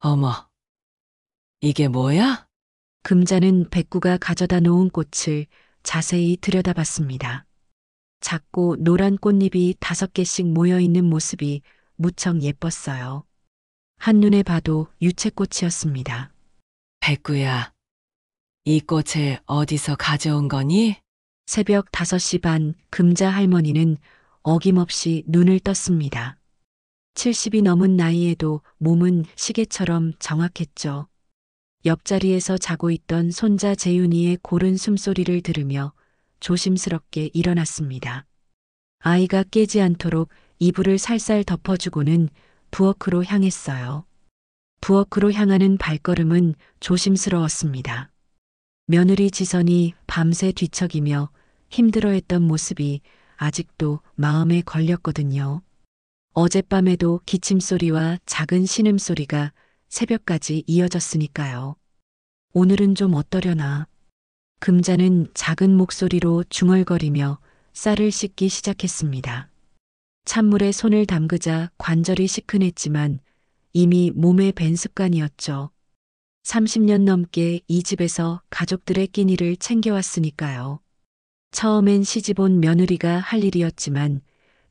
어머, 이게 뭐야? 금자는 백구가 가져다 놓은 꽃을 자세히 들여다봤습니다. 작고 노란 꽃잎이 5개씩 모여 있는 모습이 무척 예뻤어요. 한눈에 봐도 유채꽃이었습니다. 백구야, 이 꽃을 어디서 가져온 거니? 새벽 5시 반 금자 할머니는 어김없이 눈을 떴습니다. 70이 넘은 나이에도 몸은 시계처럼 정확했죠. 옆자리에서 자고 있던 손자 재윤이의 고른 숨소리를 들으며 조심스럽게 일어났습니다. 아이가 깨지 않도록 이불을 살살 덮어주고는 부엌으로 향했어요. 부엌으로 향하는 발걸음은 조심스러웠습니다. 며느리 지선이 밤새 뒤척이며 힘들어했던 모습이 아직도 마음에 걸렸거든요. 어젯밤에도 기침소리와 작은 신음소리가 새벽까지 이어졌으니까요. 오늘은 좀 어떠려나. 금자는 작은 목소리로 중얼거리며 쌀을 씻기 시작했습니다. 찬물에 손을 담그자 관절이 시큰했지만 이미 몸에 밴 습관이었죠. 30년 넘게 이 집에서 가족들의 끼니를 챙겨왔으니까요. 처음엔 시집온 며느리가 할 일이었지만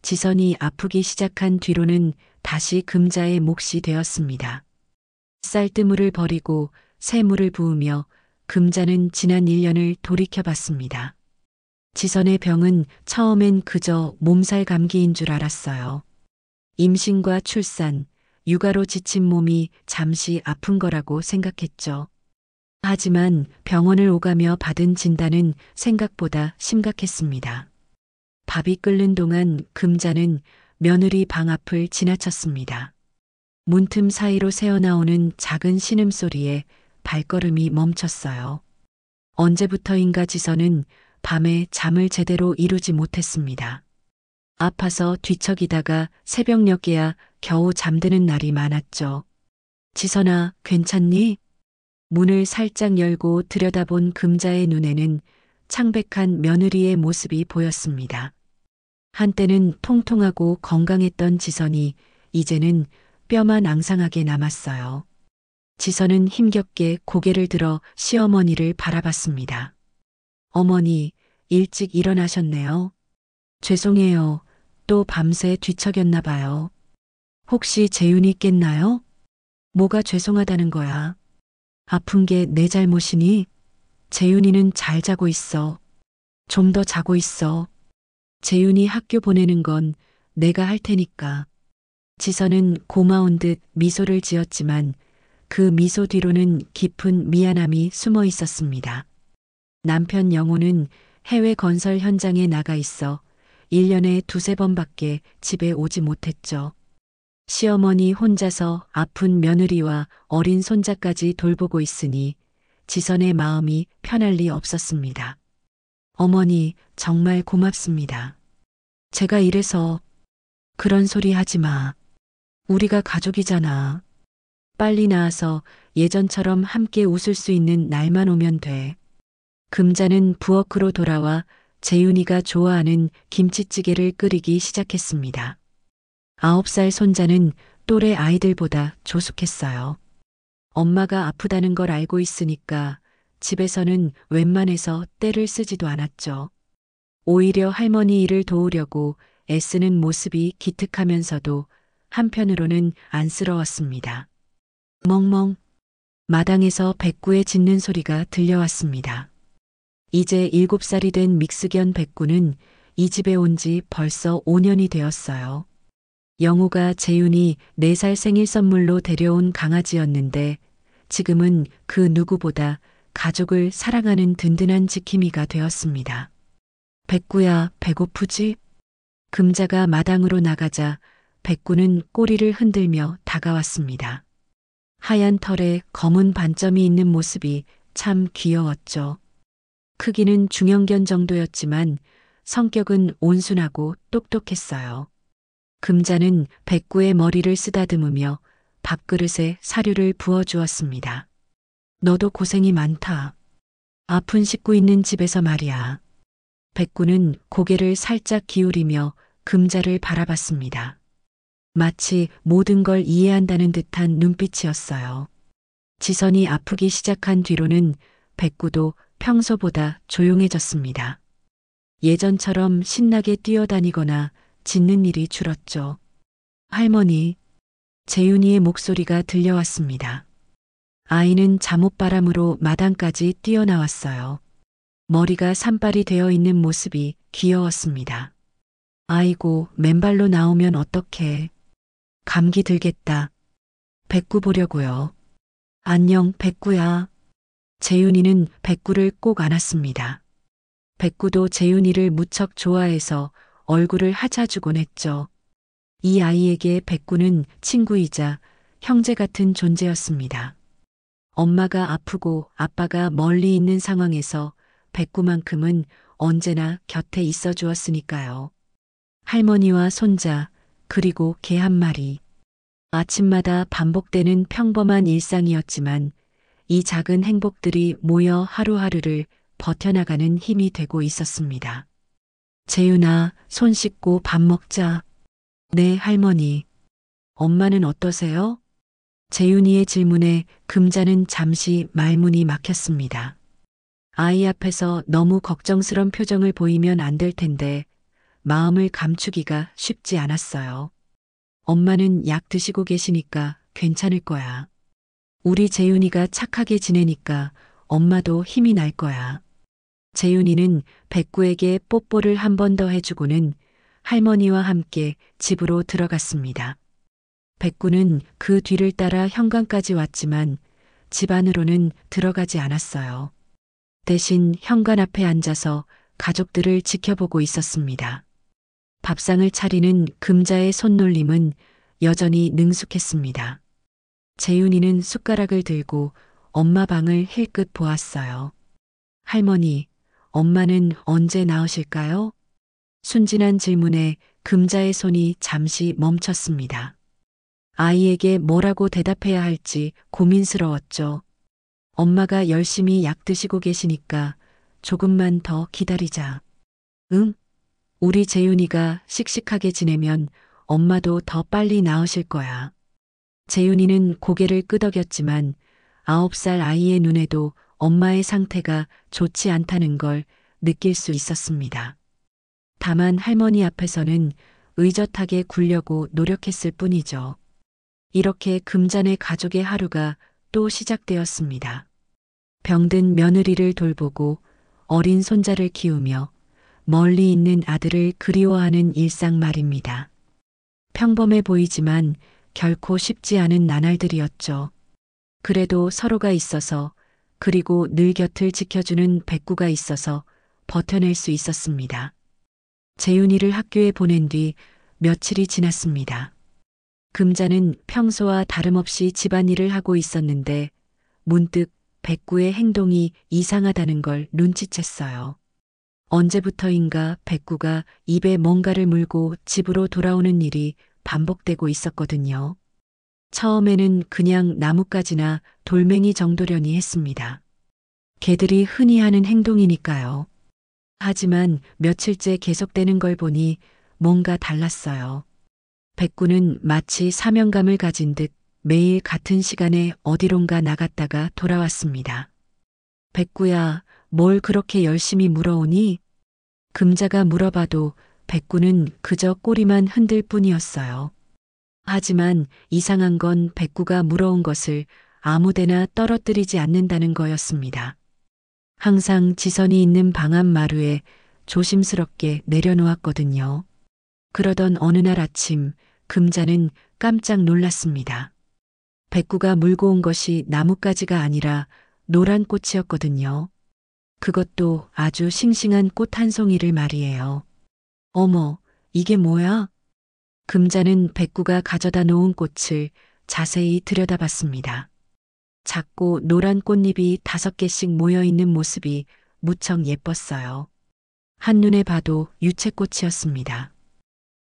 지선이 아프기 시작한 뒤로는 다시 금자의 몫이 되었습니다. 쌀뜨물을 버리고 새물을 부으며 금자는 지난 1년을 돌이켜봤습니다. 지선의 병은 처음엔 그저 몸살 감기인 줄 알았어요. 임신과 출산, 육아로 지친 몸이 잠시 아픈 거라고 생각했죠. 하지만 병원을 오가며 받은 진단은 생각보다 심각했습니다. 밥이 끓는 동안 금자는 며느리 방 앞을 지나쳤습니다. 문틈 사이로 새어나오는 작은 신음소리에 발걸음이 멈췄어요. 언제부터인가 지선은 밤에 잠을 제대로 이루지 못했습니다. 아파서 뒤척이다가 새벽녘에야 겨우 잠드는 날이 많았죠. 지선아, 괜찮니? 문을 살짝 열고 들여다본 금자의 눈에는 창백한 며느리의 모습이 보였습니다. 한때는 통통하고 건강했던 지선이 이제는 뼈만 앙상하게 남았어요. 지선은 힘겹게 고개를 들어 시어머니를 바라봤습니다. 어머니, 일찍 일어나셨네요. 죄송해요. 또 밤새 뒤척였나 봐요. 혹시 재윤이 깼나요? 뭐가 죄송하다는 거야? 아픈 게 내 잘못이니? 재윤이는 잘 자고 있어. 좀 더 자고 있어. 재윤이 학교 보내는 건 내가 할 테니까. 지선은 고마운 듯 미소를 지었지만 그 미소 뒤로는 깊은 미안함이 숨어 있었습니다. 남편 영호는 해외 건설 현장에 나가 있어 1년에 2~3번밖에 집에 오지 못했죠. 시어머니 혼자서 아픈 며느리와 어린 손자까지 돌보고 있으니 지선의 마음이 편할 리 없었습니다. 어머니, 정말 고맙습니다. 제가 이래서 그런 소리 하지 마. 우리가 가족이잖아. 빨리 나아서 예전처럼 함께 웃을 수 있는 날만 오면 돼. 금자는 부엌으로 돌아와 재윤이가 좋아하는 김치찌개를 끓이기 시작했습니다. 9살 손자는 또래 아이들보다 조숙했어요. 엄마가 아프다는 걸 알고 있으니까 집에서는 웬만해서 떼를 쓰지도 않았죠. 오히려 할머니 일을 도우려고 애쓰는 모습이 기특하면서도 한편으로는 안쓰러웠습니다. 멍멍. 마당에서 백구의 짖는 소리가 들려왔습니다. 이제 7살이 된 믹스견 백구는 이 집에 온 지 벌써 5년이 되었어요. 영호가 재윤이 4살 생일 선물로 데려온 강아지였는데 지금은 그 누구보다 가족을 사랑하는 든든한 지킴이가 되었습니다. 백구야, 배고프지? 금자가 마당으로 나가자 백구는 꼬리를 흔들며 다가왔습니다. 하얀 털에 검은 반점이 있는 모습이 참 귀여웠죠. 크기는 중형견 정도였지만 성격은 온순하고 똑똑했어요. 금자는 백구의 머리를 쓰다듬으며 밥그릇에 사료를 부어주었습니다. 너도 고생이 많다. 아픈 식구 있는 집에서 말이야. 백구는 고개를 살짝 기울이며 금자를 바라봤습니다. 마치 모든 걸 이해한다는 듯한 눈빛이었어요. 지선이 아프기 시작한 뒤로는 백구도 평소보다 조용해졌습니다. 예전처럼 신나게 뛰어다니거나 짖는 일이 줄었죠. 할머니, 재윤이의 목소리가 들려왔습니다. 아이는 잠옷바람으로 마당까지 뛰어나왔어요. 머리가 산발이 되어 있는 모습이 귀여웠습니다. 아이고, 맨발로 나오면 어떡해. 감기 들겠다. 백구 보려고요. 안녕, 백구야. 재윤이는 백구를 꼭 안았습니다. 백구도 재윤이를 무척 좋아해서 얼굴을 하자주곤 했죠. 이 아이에게 백구는 친구이자 형제 같은 존재였습니다. 엄마가 아프고 아빠가 멀리 있는 상황에서 백구만큼은 언제나 곁에 있어 주었으니까요. 할머니와 손자, 그리고 개 한 마리. 아침마다 반복되는 평범한 일상이었지만 이 작은 행복들이 모여 하루하루를 버텨나가는 힘이 되고 있었습니다. 재윤아, 손 씻고 밥 먹자. 네, 할머니. 엄마는 어떠세요? 재윤이의 질문에 금자는 잠시 말문이 막혔습니다. 아이 앞에서 너무 걱정스런 표정을 보이면 안 될 텐데 마음을 감추기가 쉽지 않았어요. 엄마는 약 드시고 계시니까 괜찮을 거야. 우리 재윤이가 착하게 지내니까 엄마도 힘이 날 거야. 재윤이는 백구에게 뽀뽀를 한 번 더 해주고는 할머니와 함께 집으로 들어갔습니다. 백구는 그 뒤를 따라 현관까지 왔지만 집 안으로는 들어가지 않았어요. 대신 현관 앞에 앉아서 가족들을 지켜보고 있었습니다. 밥상을 차리는 금자의 손놀림은 여전히 능숙했습니다. 재윤이는 숟가락을 들고 엄마 방을 힐끗 보았어요. 할머니, 엄마는 언제 나으실까요? 순진한 질문에 금자의 손이 잠시 멈췄습니다. 아이에게 뭐라고 대답해야 할지 고민스러웠죠. 엄마가 열심히 약 드시고 계시니까 조금만 더 기다리자. 응? 우리 재윤이가 씩씩하게 지내면 엄마도 더 빨리 나으실 거야. 재윤이는 고개를 끄덕였지만 9살 아이의 눈에도 엄마의 상태가 좋지 않다는 걸 느낄 수 있었습니다. 다만 할머니 앞에서는 의젓하게 굴려고 노력했을 뿐이죠. 이렇게 금잔의 가족의 하루가 또 시작되었습니다. 병든 며느리를 돌보고 어린 손자를 키우며 멀리 있는 아들을 그리워하는 일상 말입니다. 평범해 보이지만 결코 쉽지 않은 나날들이었죠. 그래도 서로가 있어서 그리고 늘 곁을 지켜주는 백구가 있어서 버텨낼 수 있었습니다. 재윤이를 학교에 보낸 뒤 며칠이 지났습니다. 금자는 평소와 다름없이 집안일을 하고 있었는데 문득 백구의 행동이 이상하다는 걸 눈치챘어요. 언제부터인가 백구가 입에 뭔가를 물고 집으로 돌아오는 일이 반복되고 있었거든요. 처음에는 그냥 나뭇가지나 돌멩이 정도려니 했습니다. 개들이 흔히 하는 행동이니까요. 하지만 며칠째 계속되는 걸 보니 뭔가 달랐어요. 백구는 마치 사명감을 가진 듯 매일 같은 시간에 어디론가 나갔다가 돌아왔습니다. 백구야, 뭘 그렇게 열심히 물어오니? 금자가 물어봐도 백구는 그저 꼬리만 흔들 뿐이었어요. 하지만 이상한 건 백구가 물어온 것을 아무데나 떨어뜨리지 않는다는 거였습니다. 항상 지선이 있는 방 앞 마루에 조심스럽게 내려놓았거든요. 그러던 어느 날 아침 금자는 깜짝 놀랐습니다. 백구가 물고 온 것이 나뭇가지가 아니라 노란 꽃이었거든요. 그것도 아주 싱싱한 꽃 한 송이를 말이에요. 어머, 이게 뭐야? 금자는 백구가 가져다 놓은 꽃을 자세히 들여다봤습니다. 작고 노란 꽃잎이 5개씩 모여 있는 모습이 무척 예뻤어요. 한눈에 봐도 유채꽃이었습니다.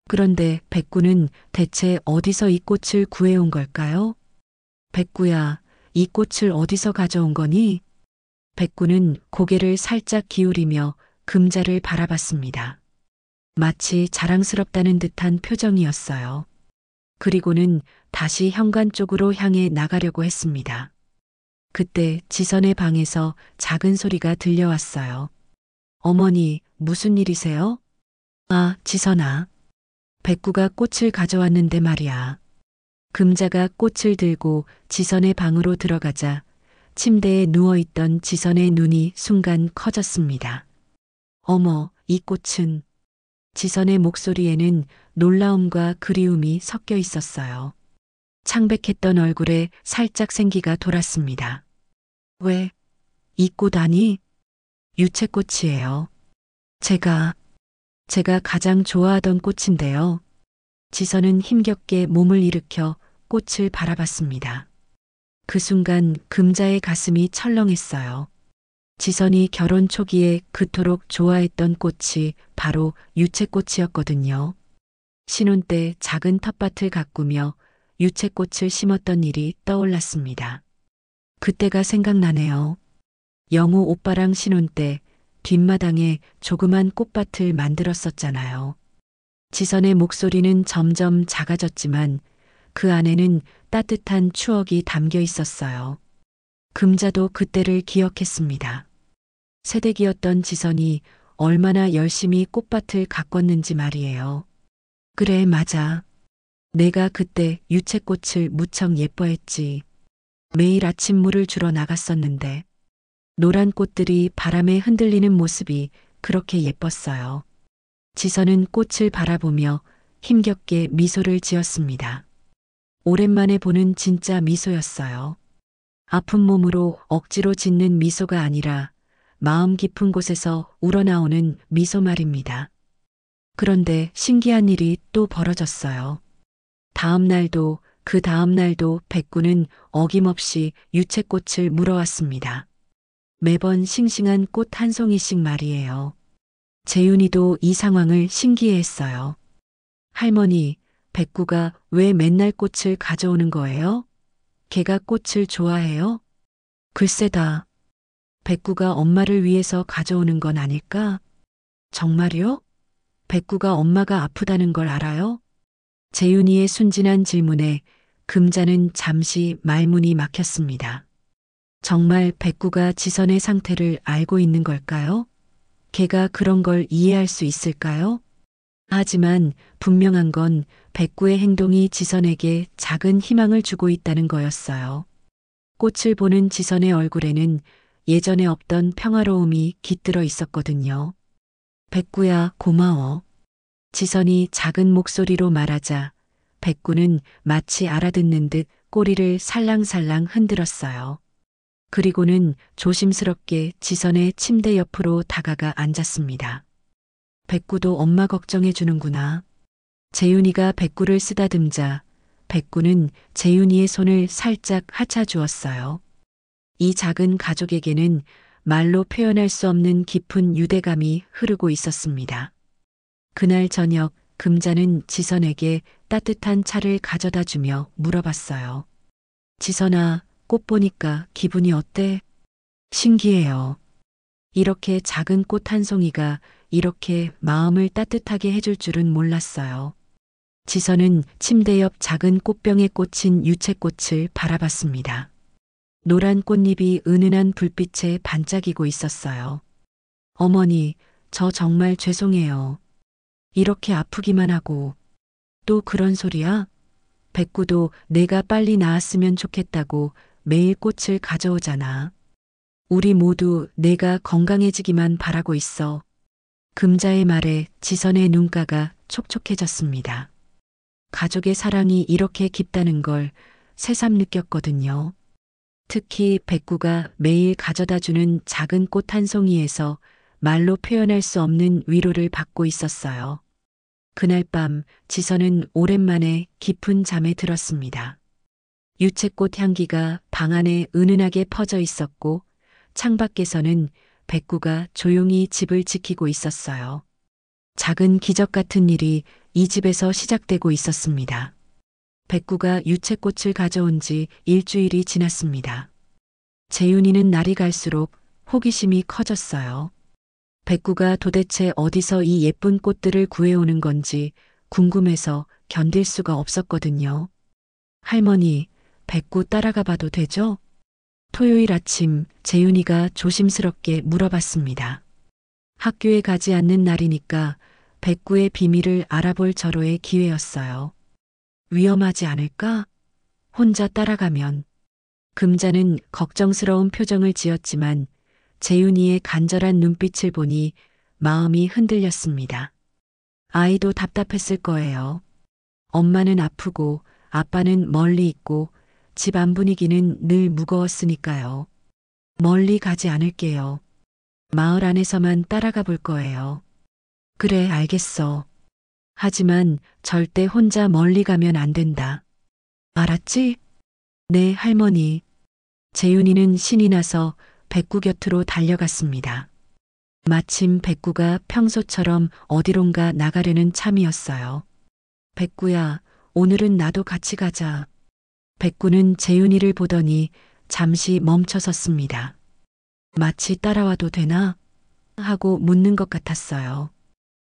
그런데 백구는 대체 어디서 이 꽃을 구해온 걸까요? 백구야, 이 꽃을 어디서 가져온 거니? 백구는 고개를 살짝 기울이며 금자를 바라봤습니다. 마치 자랑스럽다는 듯한 표정이었어요. 그리고는 다시 현관 쪽으로 향해 나가려고 했습니다. 그때 지선의 방에서 작은 소리가 들려왔어요. 어머니, 무슨 일이세요? 아, 지선아. 백구가 꽃을 가져왔는데 말이야. 금자가 꽃을 들고 지선의 방으로 들어가자 침대에 누워있던 지선의 눈이 순간 커졌습니다. 어머, 이 꽃은. 지선의 목소리에는 놀라움과 그리움이 섞여 있었어요. 창백했던 얼굴에 살짝 생기가 돌았습니다. 왜? 이 꽃 아니? 유채꽃이에요. 제가 가장 좋아하던 꽃인데요. 지선은 힘겹게 몸을 일으켜 꽃을 바라봤습니다. 그 순간 금자의 가슴이 철렁했어요. 지선이 결혼 초기에 그토록 좋아했던 꽃이 바로 유채꽃이었거든요. 신혼 때 작은 텃밭을 가꾸며 유채꽃을 심었던 일이 떠올랐습니다. 그때가 생각나네요. 영우 오빠랑 신혼 때 뒷마당에 조그만 꽃밭을 만들었었잖아요. 지선의 목소리는 점점 작아졌지만 그 안에는 따뜻한 추억이 담겨 있었어요. 금자도 그때를 기억했습니다. 새댁이었던 지선이 얼마나 열심히 꽃밭을 가꿨는지 말이에요. 그래, 맞아. 내가 그때 유채꽃을 무척 예뻐했지. 매일 아침 물을 주러 나갔었는데 노란 꽃들이 바람에 흔들리는 모습이 그렇게 예뻤어요. 지선은 꽃을 바라보며 힘겹게 미소를 지었습니다. 오랜만에 보는 진짜 미소였어요. 아픈 몸으로 억지로 짓는 미소가 아니라 마음 깊은 곳에서 우러나오는 미소 말입니다. 그런데 신기한 일이 또 벌어졌어요. 다음 날도 그 다음 날도 백구는 어김없이 유채꽃을 물어왔습니다. 매번 싱싱한 꽃 한 송이씩 말이에요. 재윤이도 이 상황을 신기해했어요. 할머니, 백구가 왜 맨날 꽃을 가져오는 거예요? 걔가 꽃을 좋아해요? 글쎄다. 백구가 엄마를 위해서 가져오는 건 아닐까? 정말요? 백구가 엄마가 아프다는 걸 알아요? 재윤이의 순진한 질문에 금자는 잠시 말문이 막혔습니다. 정말 백구가 지선의 상태를 알고 있는 걸까요? 걔가 그런 걸 이해할 수 있을까요? 하지만 분명한 건 백구의 행동이 지선에게 작은 희망을 주고 있다는 거였어요. 꽃을 보는 지선의 얼굴에는 예전에 없던 평화로움이 깃들어 있었거든요. 백구야, 고마워. 지선이 작은 목소리로 말하자 백구는 마치 알아듣는 듯 꼬리를 살랑살랑 흔들었어요. 그리고는 조심스럽게 지선의 침대 옆으로 다가가 앉았습니다. 백구도 엄마 걱정해 주는구나. 재윤이가 백구를 쓰다듬자 백구는 재윤이의 손을 살짝 하차 주었어요. 이 작은 가족에게는 말로 표현할 수 없는 깊은 유대감이 흐르고 있었습니다. 그날 저녁 금자는 지선에게 따뜻한 차를 가져다 주며 물어봤어요. 지선아, 꽃 보니까 기분이 어때? 신기해요. 이렇게 작은 꽃 한 송이가 이렇게 마음을 따뜻하게 해줄 줄은 몰랐어요. 지선은 침대 옆 작은 꽃병에 꽂힌 유채꽃을 바라봤습니다. 노란 꽃잎이 은은한 불빛에 반짝이고 있었어요. 어머니, 저 정말 죄송해요. 이렇게 아프기만 하고. 또 그런 소리야? 백구도 내가 빨리 나았으면 좋겠다고 매일 꽃을 가져오잖아. 우리 모두 내가 건강해지기만 바라고 있어. 금자의 말에 지선의 눈가가 촉촉해졌습니다. 가족의 사랑이 이렇게 깊다는 걸 새삼 느꼈거든요. 특히 백구가 매일 가져다 주는 작은 꽃 한 송이에서 말로 표현할 수 없는 위로를 받고 있었어요. 그날 밤 지선은 오랜만에 깊은 잠에 들었습니다. 유채꽃 향기가 방 안에 은은하게 퍼져 있었고 창밖에서는 백구가 조용히 집을 지키고 있었어요. 작은 기적 같은 일이 이 집에서 시작되고 있었습니다. 백구가 유채꽃을 가져온 지 일주일이 지났습니다. 재윤이는 날이 갈수록 호기심이 커졌어요. 백구가 도대체 어디서 이 예쁜 꽃들을 구해오는 건지 궁금해서 견딜 수가 없었거든요. 할머니, 백구 따라가 봐도 되죠? 토요일 아침 재윤이가 조심스럽게 물어봤습니다. 학교에 가지 않는 날이니까 백구의 비밀을 알아볼 절호의 기회였어요. 위험하지 않을까? 혼자 따라가면. 금자는 걱정스러운 표정을 지었지만 재윤이의 간절한 눈빛을 보니 마음이 흔들렸습니다. 아이도 답답했을 거예요. 엄마는 아프고 아빠는 멀리 있고 집 안 분위기는 늘 무거웠으니까요. 멀리 가지 않을게요. 마을 안에서만 따라가 볼 거예요. 그래, 알겠어. 하지만 절대 혼자 멀리 가면 안 된다. 알았지? 네, 할머니. 재윤이는 신이 나서 백구 곁으로 달려갔습니다. 마침 백구가 평소처럼 어디론가 나가려는 참이었어요. 백구야, 오늘은 나도 같이 가자. 백구는 재윤이를 보더니 잠시 멈춰 섰습니다. 마치 따라와도 되나? 하고 묻는 것 같았어요.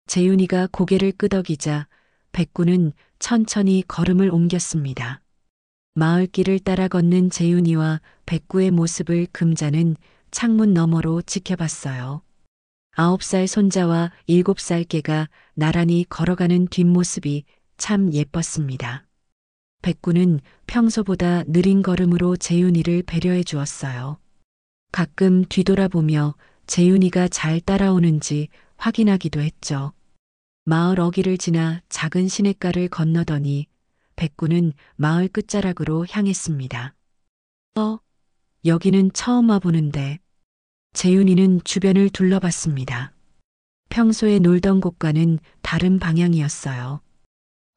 재윤이가 고개를 끄덕이자 백구는 천천히 걸음을 옮겼습니다. 마을길을 따라 걷는 재윤이와 백구의 모습을 금자는 창문 너머로 지켜봤어요. 9살 손자와 7살 개가 나란히 걸어가는 뒷모습이 참 예뻤습니다. 백구는 평소보다 느린 걸음으로 재윤이를 배려해 주었어요. 가끔 뒤돌아보며 재윤이가 잘 따라오는지 확인하기도 했죠. 마을 어귀를 지나 작은 시냇가를 건너더니 백구는 마을 끝자락으로 향했습니다. 여기는 처음 와보는데. 재윤이는 주변을 둘러봤습니다. 평소에 놀던 곳과는 다른 방향이었어요.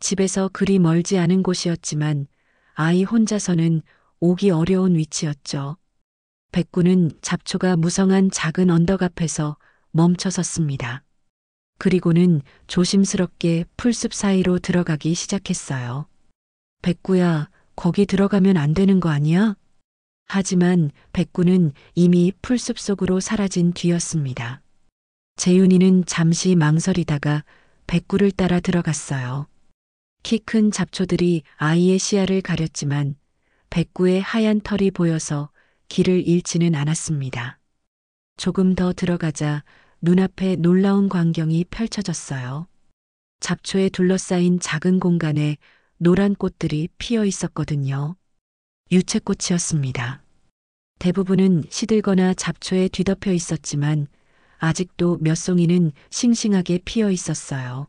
집에서 그리 멀지 않은 곳이었지만 아이 혼자서는 오기 어려운 위치였죠. 백구는 잡초가 무성한 작은 언덕 앞에서 멈춰 섰습니다. 그리고는 조심스럽게 풀숲 사이로 들어가기 시작했어요. 백구야, 거기 들어가면 안 되는 거 아니야? 하지만 백구는 이미 풀숲 속으로 사라진 뒤였습니다. 재윤이는 잠시 망설이다가 백구를 따라 들어갔어요. 키 큰 잡초들이 아이의 시야를 가렸지만 백구의 하얀 털이 보여서 길을 잃지는 않았습니다. 조금 더 들어가자 눈앞에 놀라운 광경이 펼쳐졌어요. 잡초에 둘러싸인 작은 공간에 노란 꽃들이 피어 있었거든요. 유채꽃이었습니다. 대부분은 시들거나 잡초에 뒤덮여 있었지만 아직도 몇 송이는 싱싱하게 피어 있었어요.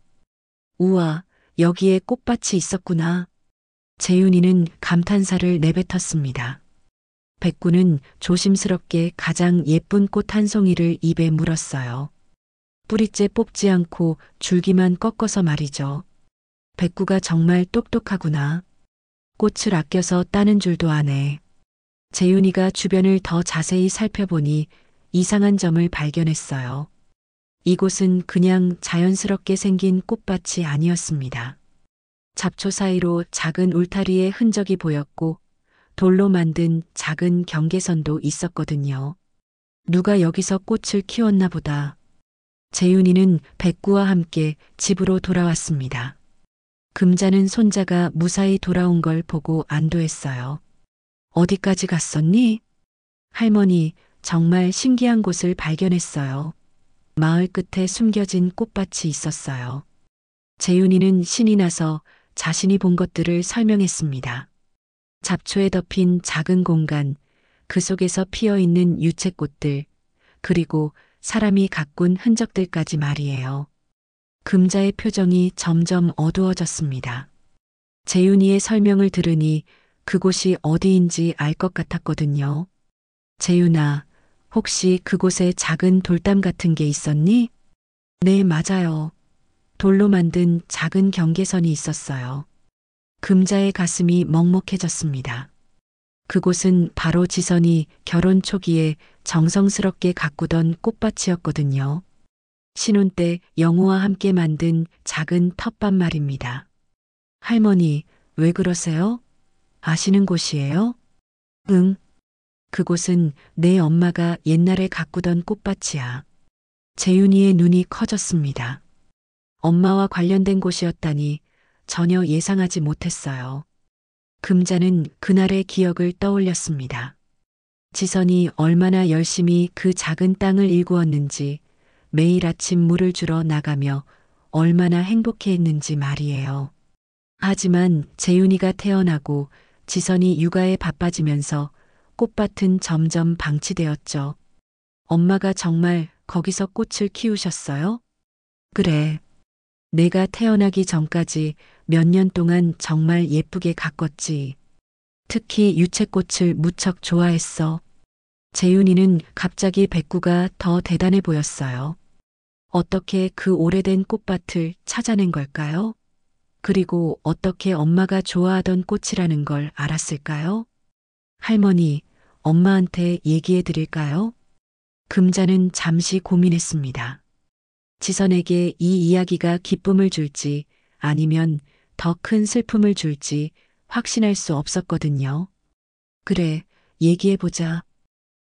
우와, 여기에 꽃밭이 있었구나. 재윤이는 감탄사를 내뱉었습니다. 백구는 조심스럽게 가장 예쁜 꽃 한 송이를 입에 물었어요. 뿌리째 뽑지 않고 줄기만 꺾어서 말이죠. 백구가 정말 똑똑하구나. 꽃을 아껴서 따는 줄도 아네. 재윤이가 주변을 더 자세히 살펴보니 이상한 점을 발견했어요. 이곳은 그냥 자연스럽게 생긴 꽃밭이 아니었습니다. 잡초 사이로 작은 울타리의 흔적이 보였고 돌로 만든 작은 경계선도 있었거든요. 누가 여기서 꽃을 키웠나 보다. 재윤이는 백구와 함께 집으로 돌아왔습니다. 금자는 손자가 무사히 돌아온 걸 보고 안도했어요. 어디까지 갔었니? 할머니, 정말 신기한 곳을 발견했어요. 마을 끝에 숨겨진 꽃밭이 있었어요. 재윤이는 신이 나서 자신이 본 것들을 설명했습니다. 잡초에 덮인 작은 공간, 그 속에서 피어 있는 유채꽃들, 그리고 사람이 가꾼 흔적들까지 말이에요. 금자의 표정이 점점 어두워졌습니다. 재윤이의 설명을 들으니 그곳이 어디인지 알 것 같았거든요. 재윤아, 혹시 그곳에 작은 돌담 같은 게 있었니? 네, 맞아요. 돌로 만든 작은 경계선이 있었어요. 금자의 가슴이 먹먹해졌습니다. 그곳은 바로 지선이 결혼 초기에 정성스럽게 가꾸던 꽃밭이었거든요. 신혼 때 영호와 함께 만든 작은 텃밭 말입니다. 할머니, 왜 그러세요? 아시는 곳이에요? 응. 그곳은 내 엄마가 옛날에 가꾸던 꽃밭이야. 재윤이의 눈이 커졌습니다. 엄마와 관련된 곳이었다니 전혀 예상하지 못했어요. 금자는 그날의 기억을 떠올렸습니다. 지선이 얼마나 열심히 그 작은 땅을 일구었는지, 매일 아침 물을 주러 나가며 얼마나 행복해했는지 말이에요. 하지만 재윤이가 태어나고 지선이 육아에 바빠지면서 꽃밭은 점점 방치되었죠. 엄마가 정말 거기서 꽃을 키우셨어요? 그래. 내가 태어나기 전까지 몇 년 동안 정말 예쁘게 가꿨지. 특히 유채꽃을 무척 좋아했어. 재윤이는 갑자기 백구가 더 대단해 보였어요. 어떻게 그 오래된 꽃밭을 찾아낸 걸까요? 그리고 어떻게 엄마가 좋아하던 꽃이라는 걸 알았을까요? 할머니, 엄마한테 얘기해 드릴까요? 금자는 잠시 고민했습니다. 지선에게 이 이야기가 기쁨을 줄지 아니면 더 큰 슬픔을 줄지 확신할 수 없었거든요. 그래, 얘기해보자.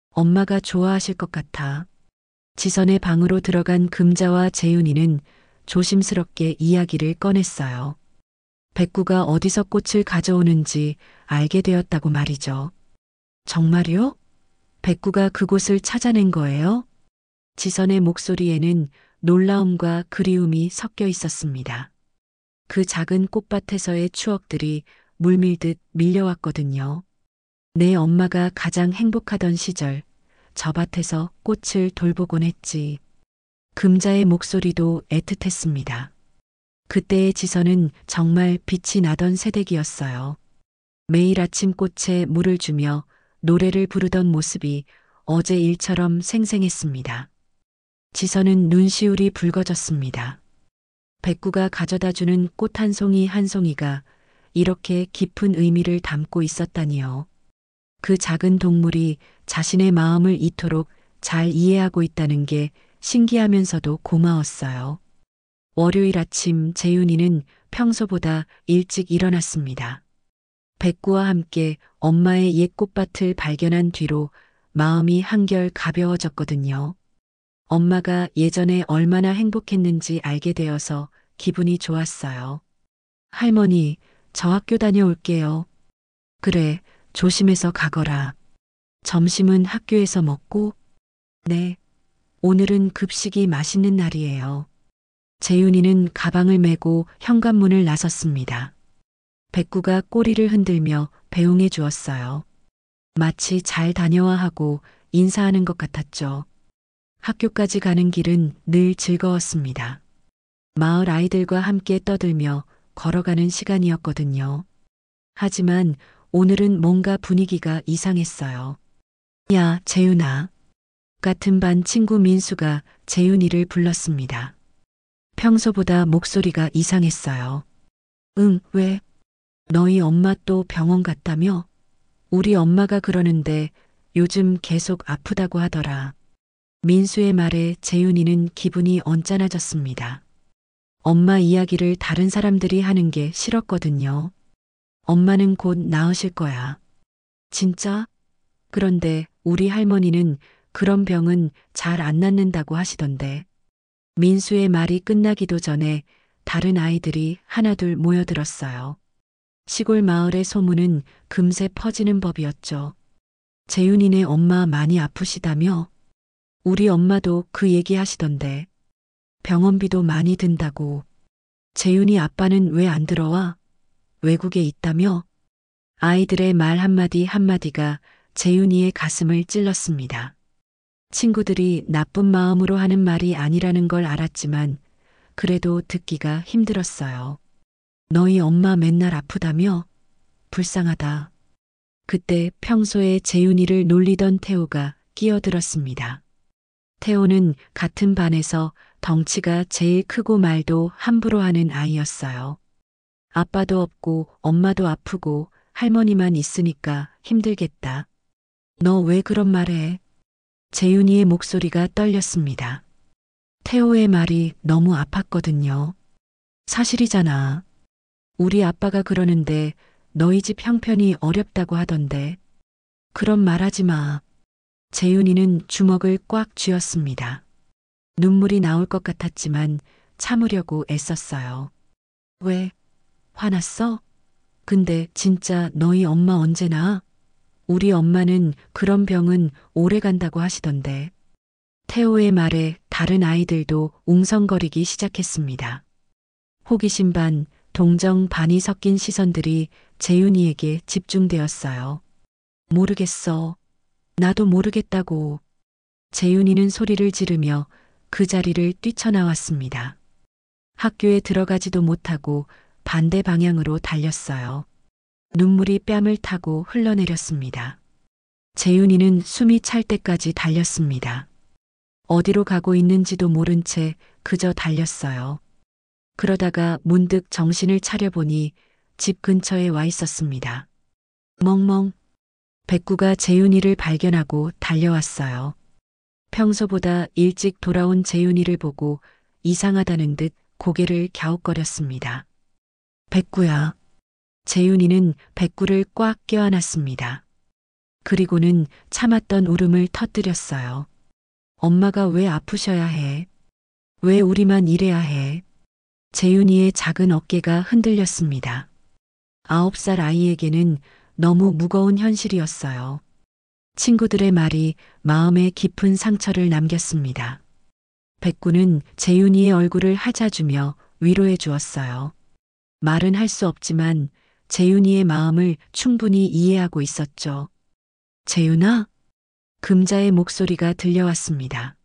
엄마가 좋아하실 것 같아. 지선의 방으로 들어간 금자와 재윤이는 조심스럽게 이야기를 꺼냈어요. 백구가 어디서 꽃을 가져오는지 알게 되었다고 말이죠. 정말요? 백구가 그곳을 찾아낸 거예요? 지선의 목소리에는 놀라움과 그리움이 섞여 있었습니다. 그 작은 꽃밭에서의 추억들이 물밀듯 밀려왔거든요. 내 엄마가 가장 행복하던 시절, 저 밭에서 꽃을 돌보곤 했지. 금자의 목소리도 애틋했습니다. 그때의 지선은 정말 빛이 나던 새댁이었어요. 매일 아침 꽃에 물을 주며 노래를 부르던 모습이 어제 일처럼 생생했습니다. 지선은 눈시울이 붉어졌습니다. 백구가 가져다 주는 꽃 한 송이 한 송이가 이렇게 깊은 의미를 담고 있었다니요. 그 작은 동물이 자신의 마음을 이토록 잘 이해하고 있다는 게 신기하면서도 고마웠어요. 월요일 아침 재윤이는 평소보다 일찍 일어났습니다. 백구와 함께 엄마의 옛 꽃밭을 발견한 뒤로 마음이 한결 가벼워졌거든요. 엄마가 예전에 얼마나 행복했는지 알게 되어서 기분이 좋았어요. 할머니, 저 학교 다녀올게요. 그래, 조심해서 가거라. 점심은 학교에서 먹고? 네. 오늘은 급식이 맛있는 날이에요. 재윤이는 가방을 메고 현관문을 나섰습니다. 백구가 꼬리를 흔들며 배웅해 주었어요. 마치 잘 다녀와 하고 인사하는 것 같았죠. 학교까지 가는 길은 늘 즐거웠습니다. 마을 아이들과 함께 떠들며 걸어가는 시간이었거든요. 하지만 오늘은 뭔가 분위기가 이상했어요. 야, 재윤아. 같은 반 친구 민수가 재윤이를 불렀습니다. 평소보다 목소리가 이상했어요. 응, 왜? 너희 엄마 또 병원 갔다며? 우리 엄마가 그러는데 요즘 계속 아프다고 하더라. 민수의 말에 재윤이는 기분이 언짢아졌습니다. 엄마 이야기를 다른 사람들이 하는 게 싫었거든요. 엄마는 곧 나으실 거야. 진짜? 그런데 우리 할머니는 그런 병은 잘 안 낫는다고 하시던데. 민수의 말이 끝나기도 전에 다른 아이들이 하나둘 모여들었어요. 시골 마을의 소문은 금세 퍼지는 법이었죠. 재윤이네 엄마 많이 아프시다며? 우리 엄마도 그 얘기 하시던데. 병원비도 많이 든다고. 재윤이 아빠는 왜 안 들어와? 외국에 있다며? 아이들의 말 한마디 한마디가 재윤이의 가슴을 찔렀습니다. 친구들이 나쁜 마음으로 하는 말이 아니라는 걸 알았지만 그래도 듣기가 힘들었어요. 너희 엄마 맨날 아프다며? 불쌍하다. 그때 평소에 재윤이를 놀리던 태호가 끼어들었습니다. 태호는 같은 반에서 덩치가 제일 크고 말도 함부로 하는 아이였어요. 아빠도 없고 엄마도 아프고 할머니만 있으니까 힘들겠다. 너 왜 그런 말해? 재윤이의 목소리가 떨렸습니다. 태호의 말이 너무 아팠거든요. 사실이잖아. 우리 아빠가 그러는데 너희 집 형편이 어렵다고 하던데. 그런 말하지 마. 재윤이는 주먹을 꽉 쥐었습니다. 눈물이 나올 것 같았지만 참으려고 애썼어요. 왜? 화났어? 근데 진짜 너희 엄마 언제 나? 우리 엄마는 그런 병은 오래 간다고 하시던데. 태호의 말에 다른 아이들도 웅성거리기 시작했습니다. 호기심 반, 동정 반이 섞인 시선들이 재윤이에게 집중되었어요. 모르겠어. 나도 모르겠다고. 재윤이는 소리를 지르며 그 자리를 뛰쳐나왔습니다. 학교에 들어가지도 못하고 반대 방향으로 달렸어요. 눈물이 뺨을 타고 흘러내렸습니다. 재윤이는 숨이 찰 때까지 달렸습니다. 어디로 가고 있는지도 모른 채 그저 달렸어요. 그러다가 문득 정신을 차려보니 집 근처에 와 있었습니다. 멍멍. 백구가 재윤이를 발견하고 달려왔어요. 평소보다 일찍 돌아온 재윤이를 보고 이상하다는 듯 고개를 갸웃거렸습니다. 백구야. 재윤이는 백구를 꽉 껴안았습니다. 그리고는 참았던 울음을 터뜨렸어요. 엄마가 왜 아프셔야 해? 왜 우리만 이래야 해? 재윤이의 작은 어깨가 흔들렸습니다. 9살 아이에게는 너무 무거운 현실이었어요. 친구들의 말이 마음에 깊은 상처를 남겼습니다. 백구는 재윤이의 얼굴을 하자주며 위로해 주었어요. 말은 할 수 없지만 재윤이의 마음을 충분히 이해하고 있었죠. 재윤아? 금자의 목소리가 들려왔습니다.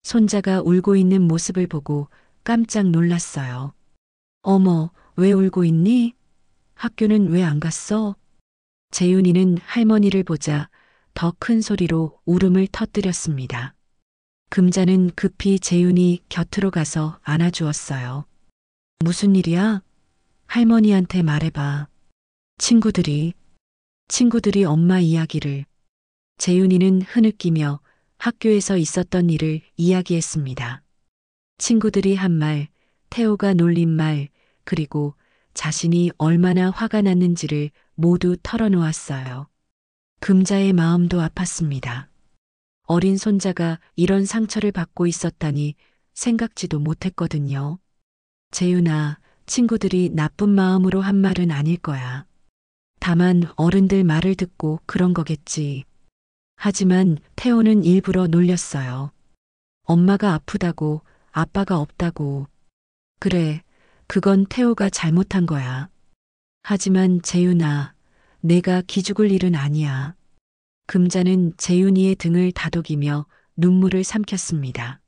손자가 울고 있는 모습을 보고 깜짝 놀랐어요. 어머, 왜 울고 있니? 학교는 왜 안 갔어? 재윤이는 할머니를 보자 더 큰 소리로 울음을 터뜨렸습니다. 금자는 급히 재윤이 곁으로 가서 안아주었어요. 무슨 일이야? 할머니한테 말해봐. 친구들이 엄마 이야기를. 재윤이는 흐느끼며 학교에서 있었던 일을 이야기했습니다. 친구들이 한 말, 태호가 놀린 말, 그리고 자신이 얼마나 화가 났는지를 모두 털어놓았어요. 금자의 마음도 아팠습니다. 어린 손자가 이런 상처를 받고 있었다니 생각지도 못했거든요. 재윤아, 친구들이 나쁜 마음으로 한 말은 아닐 거야. 다만 어른들 말을 듣고 그런 거겠지. 하지만 태호는 일부러 놀렸어요. 엄마가 아프다고, 아빠가 없다고. 그래, 그건 태호가 잘못한 거야. 하지만 재윤아, 내가 기죽을 일은 아니야. 금자는 재윤이의 등을 다독이며 눈물을 삼켰습니다.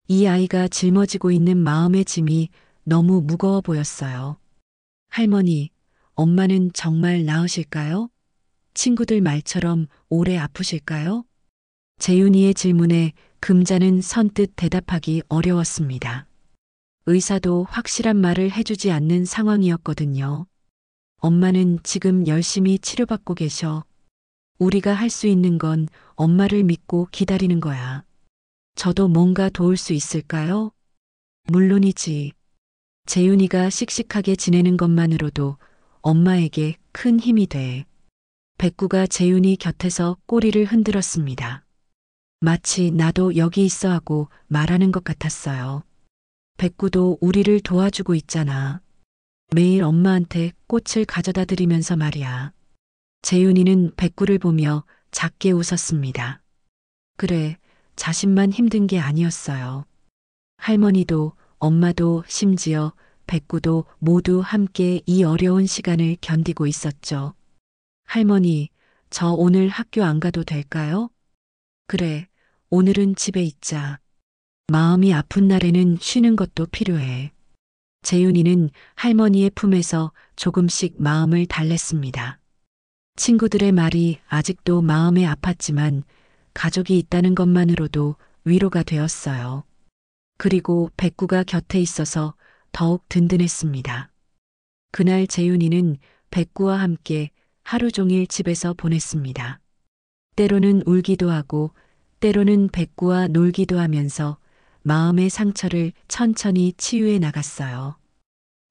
이 아이가 짊어지고 있는 마음의 짐이 너무 무거워 보였어요. 할머니, 엄마는 정말 나으실까요? 친구들 말처럼 오래 아프실까요? 재윤이의 질문에 금자는 선뜻 대답하기 어려웠습니다. 의사도 확실한 말을 해주지 않는 상황이었거든요. 엄마는 지금 열심히 치료받고 계셔. 우리가 할 수 있는 건 엄마를 믿고 기다리는 거야. 저도 뭔가 도울 수 있을까요? 물론이지. 재윤이가 씩씩하게 지내는 것만으로도 엄마에게 큰 힘이 돼. 백구가 재윤이 곁에서 꼬리를 흔들었습니다. 마치 나도 여기 있어 하고 말하는 것 같았어요. 백구도 우리를 도와주고 있잖아. 매일 엄마한테 꽃을 가져다 드리면서 말이야. 재윤이는 백구를 보며 작게 웃었습니다. 그래, 자신만 힘든 게 아니었어요. 할머니도 엄마도 심지어 백구도 모두 함께 이 어려운 시간을 견디고 있었죠. 할머니, 저 오늘 학교 안 가도 될까요? 그래, 오늘은 집에 있자. 마음이 아픈 날에는 쉬는 것도 필요해. 재윤이는 할머니의 품에서 조금씩 마음을 달랬습니다. 친구들의 말이 아직도 마음에 아팠지만 가족이 있다는 것만으로도 위로가 되었어요. 그리고 백구가 곁에 있어서 더욱 든든했습니다. 그날 재윤이는 백구와 함께 하루 종일 집에서 보냈습니다. 때로는 울기도 하고 때로는 백구와 놀기도 하면서 마음의 상처를 천천히 치유해 나갔어요.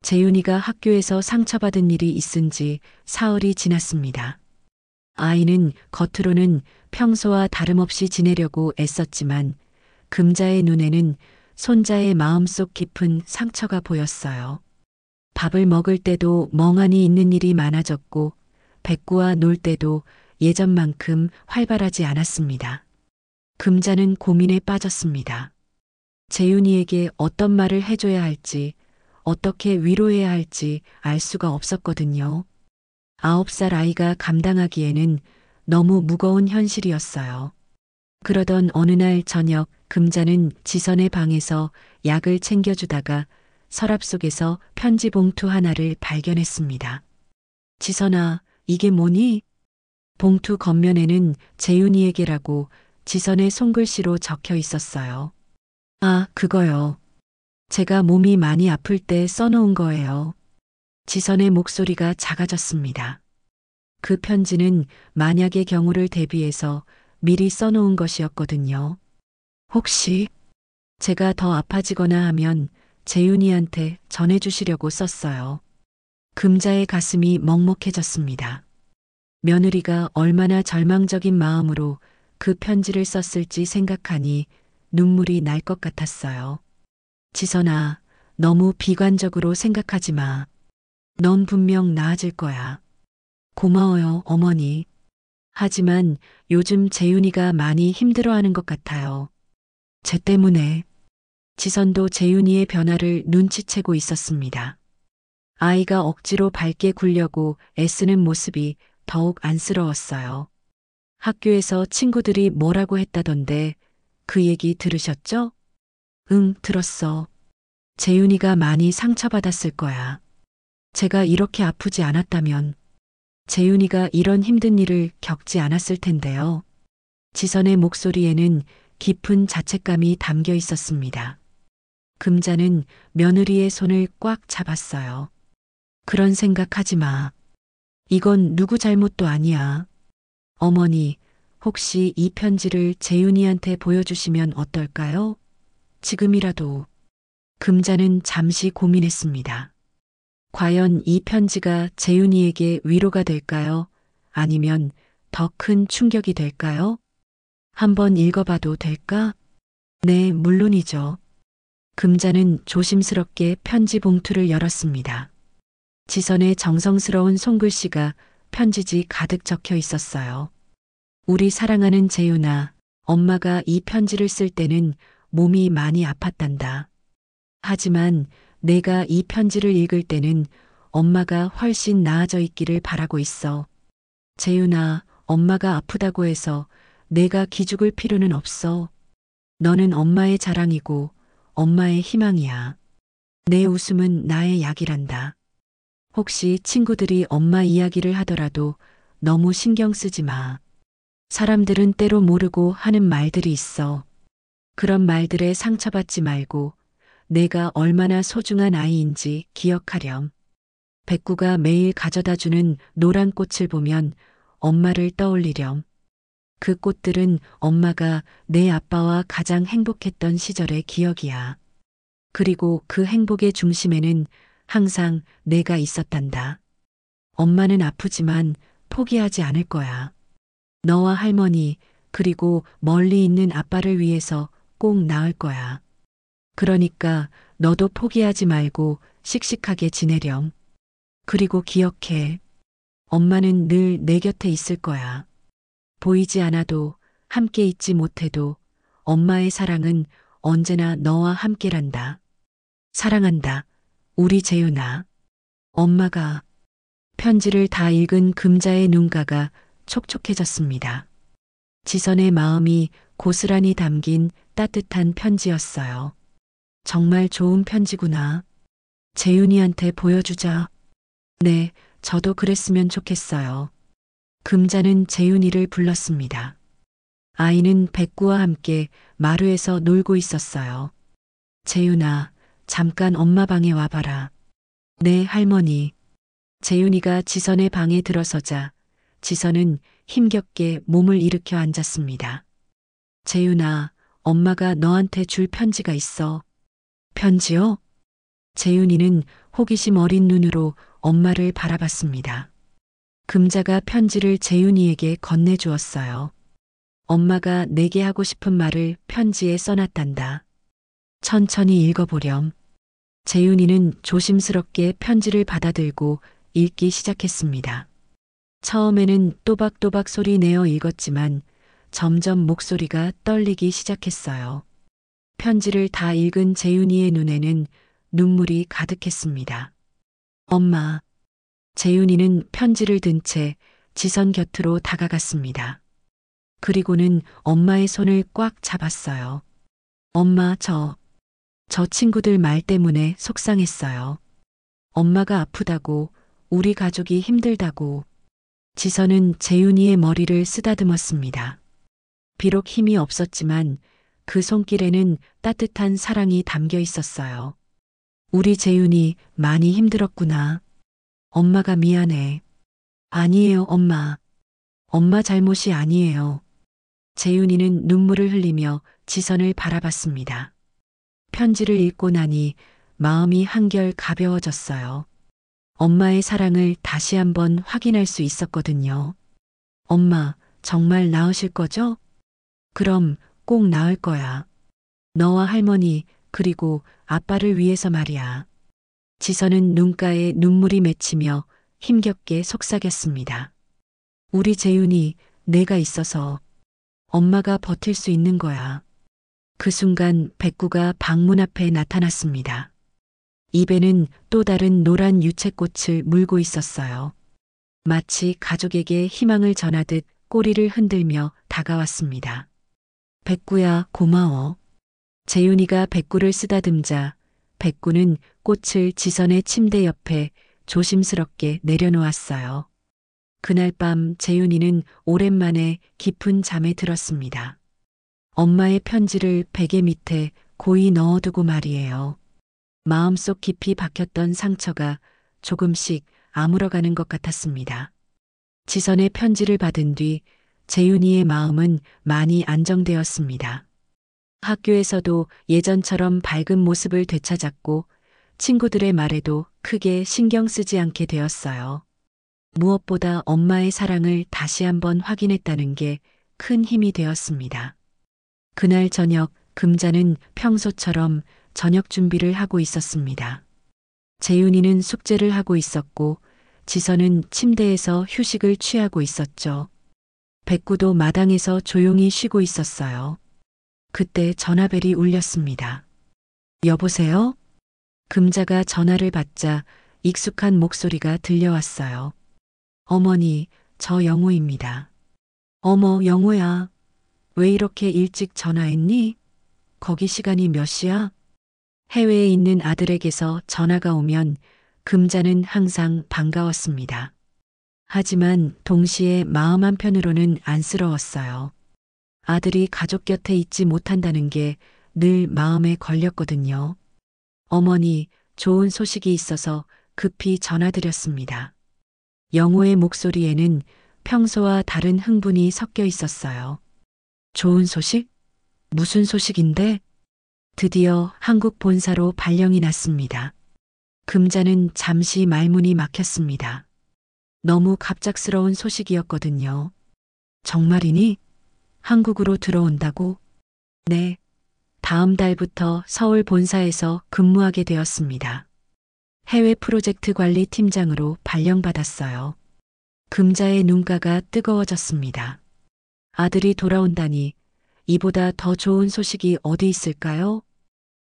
재윤이가 학교에서 상처받은 일이 있은 지 사흘이 지났습니다. 아이는 겉으로는 평소와 다름없이 지내려고 애썼지만 금자의 눈에는 손자의 마음속 깊은 상처가 보였어요. 밥을 먹을 때도 멍하니 있는 일이 많아졌고 백구와 놀 때도 예전만큼 활발하지 않았습니다. 금자는 고민에 빠졌습니다. 재윤이에게 어떤 말을 해줘야 할지, 어떻게 위로해야 할지 알 수가 없었거든요. 9살 아이가 감당하기에는 너무 무거운 현실이었어요. 그러던 어느 날 저녁 금자는 지선의 방에서 약을 챙겨주다가 서랍 속에서 편지 봉투 하나를 발견했습니다. 지선아, 이게 뭐니? 봉투 겉면에는 재윤이에게라고 지선의 손글씨로 적혀 있었어요. 아, 그거요. 제가 몸이 많이 아플 때 써놓은 거예요. 지선의 목소리가 작아졌습니다. 그 편지는 만약의 경우를 대비해서 미리 써놓은 것이었거든요. 혹시 제가 더 아파지거나 하면 재윤이한테 전해주시려고 썼어요. 금자의 가슴이 먹먹해졌습니다. 며느리가 얼마나 절망적인 마음으로 그 편지를 썼을지 생각하니 눈물이 날 것 같았어요. 지선아, 너무 비관적으로 생각하지 마. 넌 분명 나아질 거야. 고마워요, 어머니. 하지만 요즘 재윤이가 많이 힘들어하는 것 같아요. 쟤 때문에. 지선도 재윤이의 변화를 눈치채고 있었습니다. 아이가 억지로 밝게 굴려고 애쓰는 모습이 더욱 안쓰러웠어요. 학교에서 친구들이 뭐라고 했다던데 그 얘기 들으셨죠? 응, 들었어. 재윤이가 많이 상처받았을 거야. 제가 이렇게 아프지 않았다면 재윤이가 이런 힘든 일을 겪지 않았을 텐데요. 지선의 목소리에는 깊은 자책감이 담겨 있었습니다. 금자는 며느리의 손을 꽉 잡았어요. 그런 생각하지 마. 이건 누구 잘못도 아니야. 어머니, 혹시 이 편지를 재윤이한테 보여주시면 어떨까요? 지금이라도. 금자는 잠시 고민했습니다. 과연 이 편지가 재윤이에게 위로가 될까요? 아니면 더 큰 충격이 될까요? 한번 읽어봐도 될까? 네, 물론이죠. 금자는 조심스럽게 편지 봉투를 열었습니다. 지선의 정성스러운 손글씨가 편지지 가득 적혀 있었어요. 우리 사랑하는 재윤아, 엄마가 이 편지를 쓸 때는 몸이 많이 아팠단다. 하지만 내가 이 편지를 읽을 때는 엄마가 훨씬 나아져 있기를 바라고 있어. 재윤아, 엄마가 아프다고 해서 내가 기죽을 필요는 없어. 너는 엄마의 자랑이고 엄마의 희망이야. 내 웃음은 나의 약이란다. 혹시 친구들이 엄마 이야기를 하더라도 너무 신경 쓰지 마. 사람들은 때로 모르고 하는 말들이 있어. 그런 말들에 상처받지 말고 내가 얼마나 소중한 아이인지 기억하렴. 백구가 매일 가져다 주는 노란 꽃을 보면 엄마를 떠올리렴. 그 꽃들은 엄마가 내 아빠와 가장 행복했던 시절의 기억이야. 그리고 그 행복의 중심에는 항상 내가 있었단다. 엄마는 아프지만 포기하지 않을 거야. 너와 할머니, 그리고 멀리 있는 아빠를 위해서 꼭 나을 거야. 그러니까 너도 포기하지 말고 씩씩하게 지내렴. 그리고 기억해. 엄마는 늘 내 곁에 있을 거야. 보이지 않아도 함께 있지 못해도 엄마의 사랑은 언제나 너와 함께란다. 사랑한다. 우리 재윤아. 엄마가 편지를 다 읽은 금자의 눈가가 촉촉해졌습니다. 지선의 마음이 고스란히 담긴 따뜻한 편지였어요. 정말 좋은 편지구나. 재윤이한테 보여주자. 네, 저도 그랬으면 좋겠어요. 금자는 재윤이를 불렀습니다. 아이는 백구와 함께 마루에서 놀고 있었어요. 재윤아, 잠깐 엄마 방에 와봐라. 네, 할머니. 재윤이가 지선의 방에 들어서자 지선은 힘겹게 몸을 일으켜 앉았습니다. 재윤아, 엄마가 너한테 줄 편지가 있어. 편지요? 재윤이는 호기심 어린 눈으로 엄마를 바라봤습니다. 금자가 편지를 재윤이에게 건네주었어요. 엄마가 내게 하고 싶은 말을 편지에 써놨단다. 천천히 읽어보렴. 재윤이는 조심스럽게 편지를 받아들고 읽기 시작했습니다. 처음에는 또박또박 소리 내어 읽었지만 점점 목소리가 떨리기 시작했어요. 편지를 다 읽은 재윤이의 눈에는 눈물이 가득했습니다. 엄마. 재윤이는 편지를 든 채 지선 곁으로 다가갔습니다. 그리고는 엄마의 손을 꽉 잡았어요. 엄마, 저 친구들 말 때문에 속상했어요. 엄마가 아프다고, 우리 가족이 힘들다고. 지선은 재윤이의 머리를 쓰다듬었습니다. 비록 힘이 없었지만 그 손길에는 따뜻한 사랑이 담겨 있었어요. 우리 재윤이 많이 힘들었구나. 엄마가 미안해. 아니에요, 엄마. 엄마 잘못이 아니에요. 재윤이는 눈물을 흘리며 지선을 바라봤습니다. 편지를 읽고 나니 마음이 한결 가벼워졌어요. 엄마의 사랑을 다시 한번 확인할 수 있었거든요. 엄마, 정말 나으실 거죠? 그럼 꼭 나을 거야. 너와 할머니, 그리고 아빠를 위해서 말이야. 지선은 눈가에 눈물이 맺히며 힘겹게 속삭였습니다. 우리 재윤이 내가 있어서 엄마가 버틸 수 있는 거야. 그 순간 백구가 방문 앞에 나타났습니다. 입에는 또 다른 노란 유채꽃을 물고 있었어요. 마치 가족에게 희망을 전하듯 꼬리를 흔들며 다가왔습니다. 백구야, 고마워. 재윤이가 백구를 쓰다듬자 백구는 꽃을 지선의 침대 옆에 조심스럽게 내려놓았어요. 그날 밤 재윤이는 오랜만에 깊은 잠에 들었습니다. 엄마의 편지를 베개 밑에 고이 넣어두고 말이에요. 마음속 깊이 박혔던 상처가 조금씩 아물어가는 것 같았습니다. 지선의 편지를 받은 뒤 재윤이의 마음은 많이 안정되었습니다. 학교에서도 예전처럼 밝은 모습을 되찾았고 친구들의 말에도 크게 신경 쓰지 않게 되었어요. 무엇보다 엄마의 사랑을 다시 한번 확인했다는 게 큰 힘이 되었습니다. 그날 저녁 금자는 평소처럼 저녁 준비를 하고 있었습니다. 재윤이는 숙제를 하고 있었고 지선은 침대에서 휴식을 취하고 있었죠. 백구도 마당에서 조용히 쉬고 있었어요. 그때 전화벨이 울렸습니다. 여보세요? 금자가 전화를 받자 익숙한 목소리가 들려왔어요. 어머니, 저 영우입니다. 어머, 영우야. 왜 이렇게 일찍 전화했니? 거기 시간이 몇 시야? 해외에 있는 아들에게서 전화가 오면 금자는 항상 반가웠습니다. 하지만 동시에 마음 한편으로는 안쓰러웠어요. 아들이 가족 곁에 있지 못한다는 게 늘 마음에 걸렸거든요. 어머니, 좋은 소식이 있어서 급히 전화드렸습니다. 영호의 목소리에는 평소와 다른 흥분이 섞여 있었어요. 좋은 소식? 무슨 소식인데? 드디어 한국 본사로 발령이 났습니다. 금자는 잠시 말문이 막혔습니다. 너무 갑작스러운 소식이었거든요. 정말이니? 한국으로 들어온다고? 네. 다음 달부터 서울 본사에서 근무하게 되었습니다. 해외 프로젝트 관리 팀장으로 발령받았어요. 금자의 눈가가 뜨거워졌습니다. 아들이 돌아온다니 이보다 더 좋은 소식이 어디 있을까요?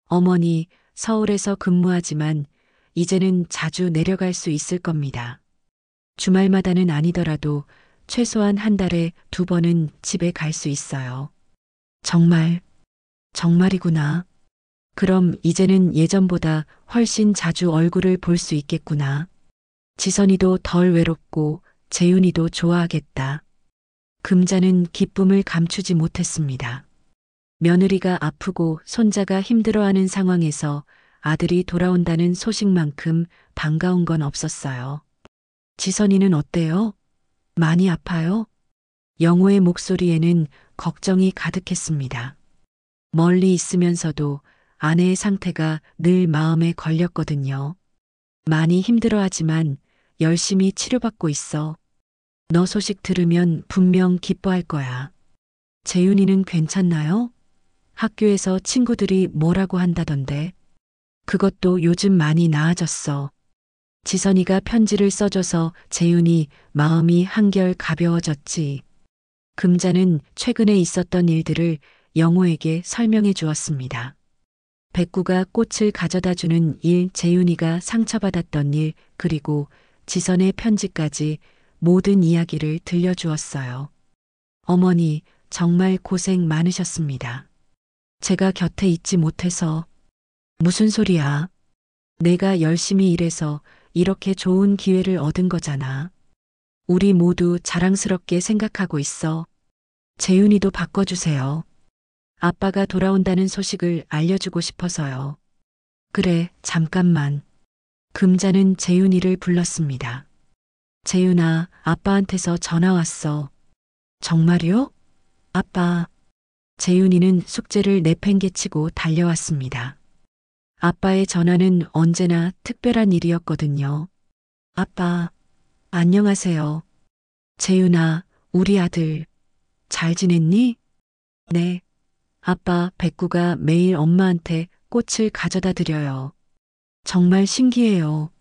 어머니, 서울에서 근무하지만 이제는 자주 내려갈 수 있을 겁니다. 주말마다는 아니더라도 최소한 한 달에 2번은 집에 갈 수 있어요. 정말이구나. 그럼 이제는 예전보다 훨씬 자주 얼굴을 볼 수 있겠구나. 지선이도 덜 외롭고 재윤이도 좋아하겠다. 금자는 기쁨을 감추지 못했습니다. 며느리가 아프고 손자가 힘들어하는 상황에서 아들이 돌아온다는 소식만큼 반가운 건 없었어요. 지선이는 어때요? 많이 아파요? 영호의 목소리에는 걱정이 가득했습니다. 멀리 있으면서도 아내의 상태가 늘 마음에 걸렸거든요. 많이 힘들어하지만 열심히 치료받고 있어. 너 소식 들으면 분명 기뻐할 거야. 재윤이는 괜찮나요? 학교에서 친구들이 뭐라고 한다던데. 그것도 요즘 많이 나아졌어. 지선이가 편지를 써줘서 재윤이 마음이 한결 가벼워졌지. 금자는 최근에 있었던 일들을 영호에게 설명해 주었습니다. 백구가 꽃을 가져다 주는 일, 재윤이가 상처받았던 일, 그리고 지선의 편지까지 모든 이야기를 들려주었어요. 어머니, 정말 고생 많으셨습니다. 제가 곁에 있지 못해서. 무슨 소리야? 내가 열심히 일해서 이렇게 좋은 기회를 얻은 거잖아. 우리 모두 자랑스럽게 생각하고 있어. 재윤이도 바꿔주세요. 아빠가 돌아온다는 소식을 알려주고 싶어서요. 그래, 잠깐만. 금자는 재윤이를 불렀습니다. 재윤아, 아빠한테서 전화 왔어. 정말요? 아빠. 재윤이는 숙제를 내팽개치고 달려왔습니다. 아빠의 전화는 언제나 특별한 일이었거든요. 아빠, 안녕하세요. 재윤아, 우리 아들. 잘 지냈니? 네. 아빠, 백구가 매일 엄마한테 꽃을 가져다 드려요. 정말 신기해요.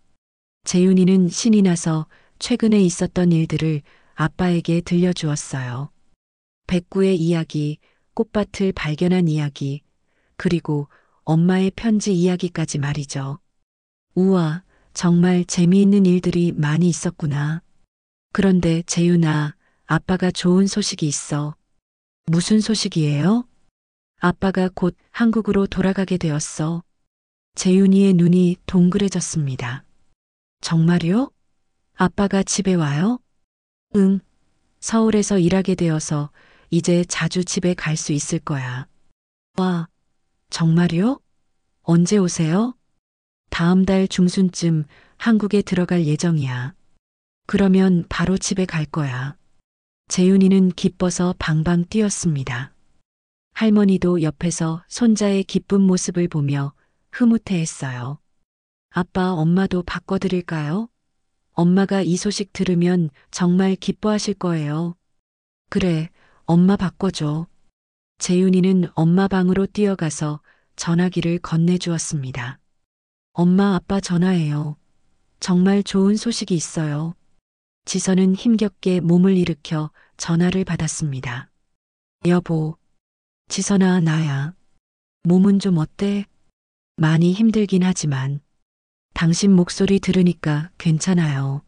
재윤이는 신이 나서 최근에 있었던 일들을 아빠에게 들려주었어요. 백구의 이야기, 꽃밭을 발견한 이야기, 그리고 엄마의 편지 이야기까지 말이죠. 우와, 정말 재미있는 일들이 많이 있었구나. 그런데 재윤아, 아빠가 좋은 소식이 있어. 무슨 소식이에요? 아빠가 곧 한국으로 돌아가게 되었어. 재윤이의 눈이 동그래졌습니다. 정말요? 아빠가 집에 와요? 응. 서울에서 일하게 되어서 이제 자주 집에 갈 수 있을 거야. 와, 정말요? 언제 오세요? 다음 달 중순쯤 한국에 들어갈 예정이야. 그러면 바로 집에 갈 거야. 재윤이는 기뻐서 방방 뛰었습니다. 할머니도 옆에서 손자의 기쁜 모습을 보며 흐뭇해했어요. 아빠, 엄마도 바꿔드릴까요? 엄마가 이 소식 들으면 정말 기뻐하실 거예요. 그래, 엄마 바꿔줘. 재윤이는 엄마 방으로 뛰어가서 전화기를 건네주었습니다. 엄마, 아빠 전화해요. 정말 좋은 소식이 있어요. 지선은 힘겹게 몸을 일으켜 전화를 받았습니다. 여보. 지선아, 나야. 몸은 좀 어때? 많이 힘들긴 하지만 당신 목소리 들으니까 괜찮아요.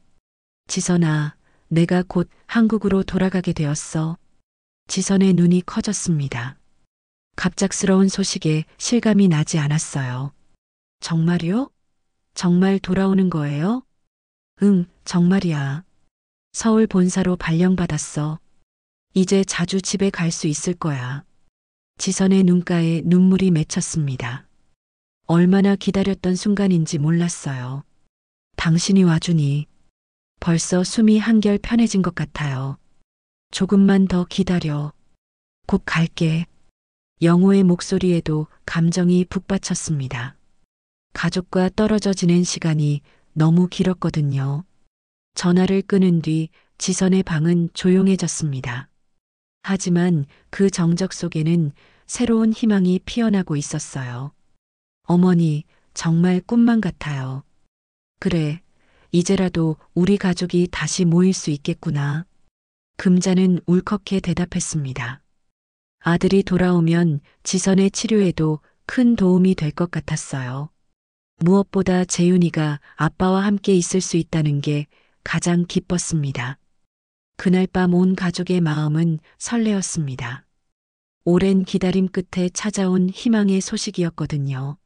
지선아, 내가 곧 한국으로 돌아가게 되었어. 지선의 눈이 커졌습니다. 갑작스러운 소식에 실감이 나지 않았어요. 정말요? 정말 돌아오는 거예요? 응, 정말이야. 서울 본사로 발령받았어. 이제 자주 집에 갈 수 있을 거야. 지선의 눈가에 눈물이 맺혔습니다. 얼마나 기다렸던 순간인지 몰랐어요. 당신이 와주니 벌써 숨이 한결 편해진 것 같아요. 조금만 더 기다려. 곧 갈게. 영호의 목소리에도 감정이 북받쳤습니다. 가족과 떨어져 지낸 시간이 너무 길었거든요. 전화를 끊은 뒤 지선의 방은 조용해졌습니다. 하지만 그 정적 속에는 새로운 희망이 피어나고 있었어요. 어머니, 정말 꿈만 같아요. 그래, 이제라도 우리 가족이 다시 모일 수 있겠구나. 금자는 울컥해 대답했습니다. 아들이 돌아오면 지선의 치료에도 큰 도움이 될 것 같았어요. 무엇보다 재윤이가 아빠와 함께 있을 수 있다는 게 가장 기뻤습니다. 그날 밤 온 가족의 마음은 설레었습니다. 오랜 기다림 끝에 찾아온 희망의 소식이었거든요.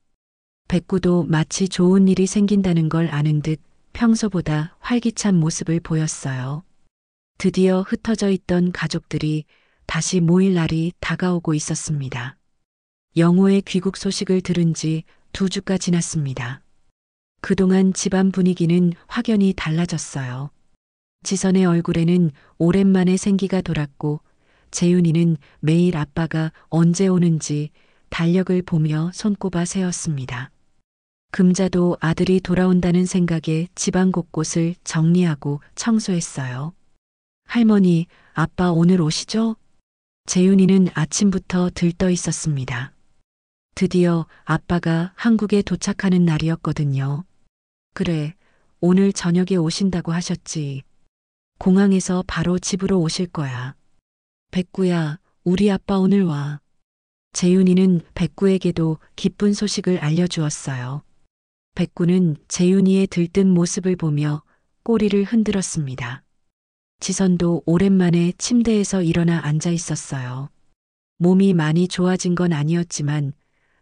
백구도 마치 좋은 일이 생긴다는 걸 아는 듯 평소보다 활기찬 모습을 보였어요. 드디어 흩어져 있던 가족들이 다시 모일 날이 다가오고 있었습니다. 영호의 귀국 소식을 들은 지 2주가 지났습니다. 그동안 집안 분위기는 확연히 달라졌어요. 지선의 얼굴에는 오랜만에 생기가 돌았고 재윤이는 매일 아빠가 언제 오는지 달력을 보며 손꼽아 세웠습니다. 금자도 아들이 돌아온다는 생각에 집안 곳곳을 정리하고 청소했어요. 할머니, 아빠 오늘 오시죠? 재윤이는 아침부터 들떠 있었습니다. 드디어 아빠가 한국에 도착하는 날이었거든요. 그래, 오늘 저녁에 오신다고 하셨지. 공항에서 바로 집으로 오실 거야. 백구야, 우리 아빠 오늘 와. 재윤이는 백구에게도 기쁜 소식을 알려주었어요. 백구는 재윤이의 들뜬 모습을 보며 꼬리를 흔들었습니다. 지선도 오랜만에 침대에서 일어나 앉아 있었어요. 몸이 많이 좋아진 건 아니었지만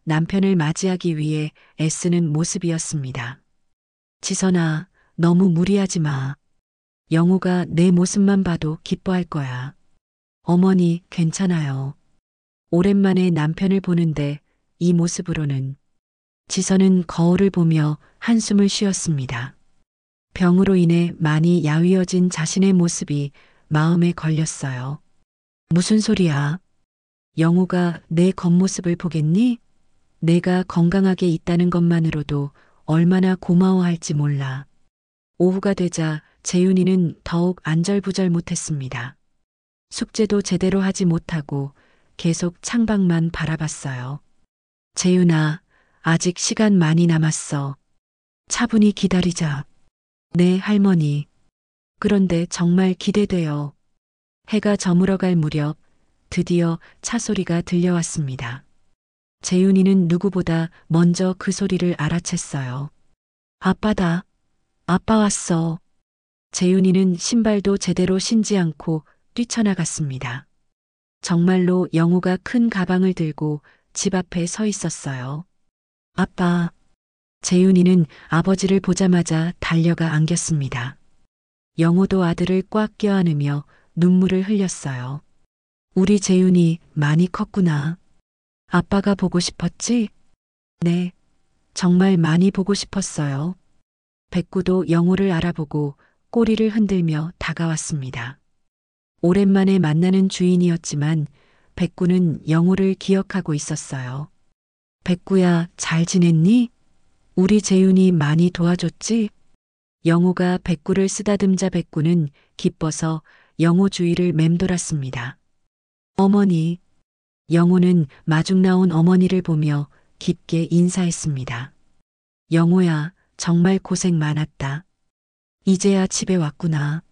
남편을 맞이하기 위해 애쓰는 모습이었습니다. 지선아, 너무 무리하지 마. 영우가 내 모습만 봐도 기뻐할 거야. 어머니, 괜찮아요. 오랜만에 남편을 보는데 이 모습으로는. 지선은 거울을 보며 한숨을 쉬었습니다. 병으로 인해 많이 야위어진 자신의 모습이 마음에 걸렸어요. 무슨 소리야? 영우가 내 겉모습을 보겠니? 내가 건강하게 있다는 것만으로도 얼마나 고마워할지 몰라. 오후가 되자 재윤이는 더욱 안절부절 못했습니다. 숙제도 제대로 하지 못하고 계속 창밖만 바라봤어요. 재윤아, 아직 시간 많이 남았어. 차분히 기다리자. 네, 할머니. 그런데 정말 기대돼요. 해가 저물어갈 무렵 드디어 차 소리가 들려왔습니다. 재윤이는 누구보다 먼저 그 소리를 알아챘어요. 아빠다. 아빠 왔어. 재윤이는 신발도 제대로 신지 않고 뛰쳐나갔습니다. 정말로 영우가 큰 가방을 들고 집 앞에 서 있었어요. 아빠. 재윤이는 아버지를 보자마자 달려가 안겼습니다. 영우도 아들을 꽉 껴안으며 눈물을 흘렸어요. 우리 재윤이 많이 컸구나. 아빠가 보고 싶었지? 네, 정말 많이 보고 싶었어요. 백구도 영우를 알아보고 꼬리를 흔들며 다가왔습니다. 오랜만에 만나는 주인이었지만 백구는 영우를 기억하고 있었어요. 백구야, 잘 지냈니? 우리 재윤이 많이 도와줬지? 영우가 백구를 쓰다듬자 백구는 기뻐서 영우 주위를 맴돌았습니다. 어머니. 영우는 마중 나온 어머니를 보며 깊게 인사했습니다. 영우야, 정말 고생 많았다. 이제야 집에 왔구나.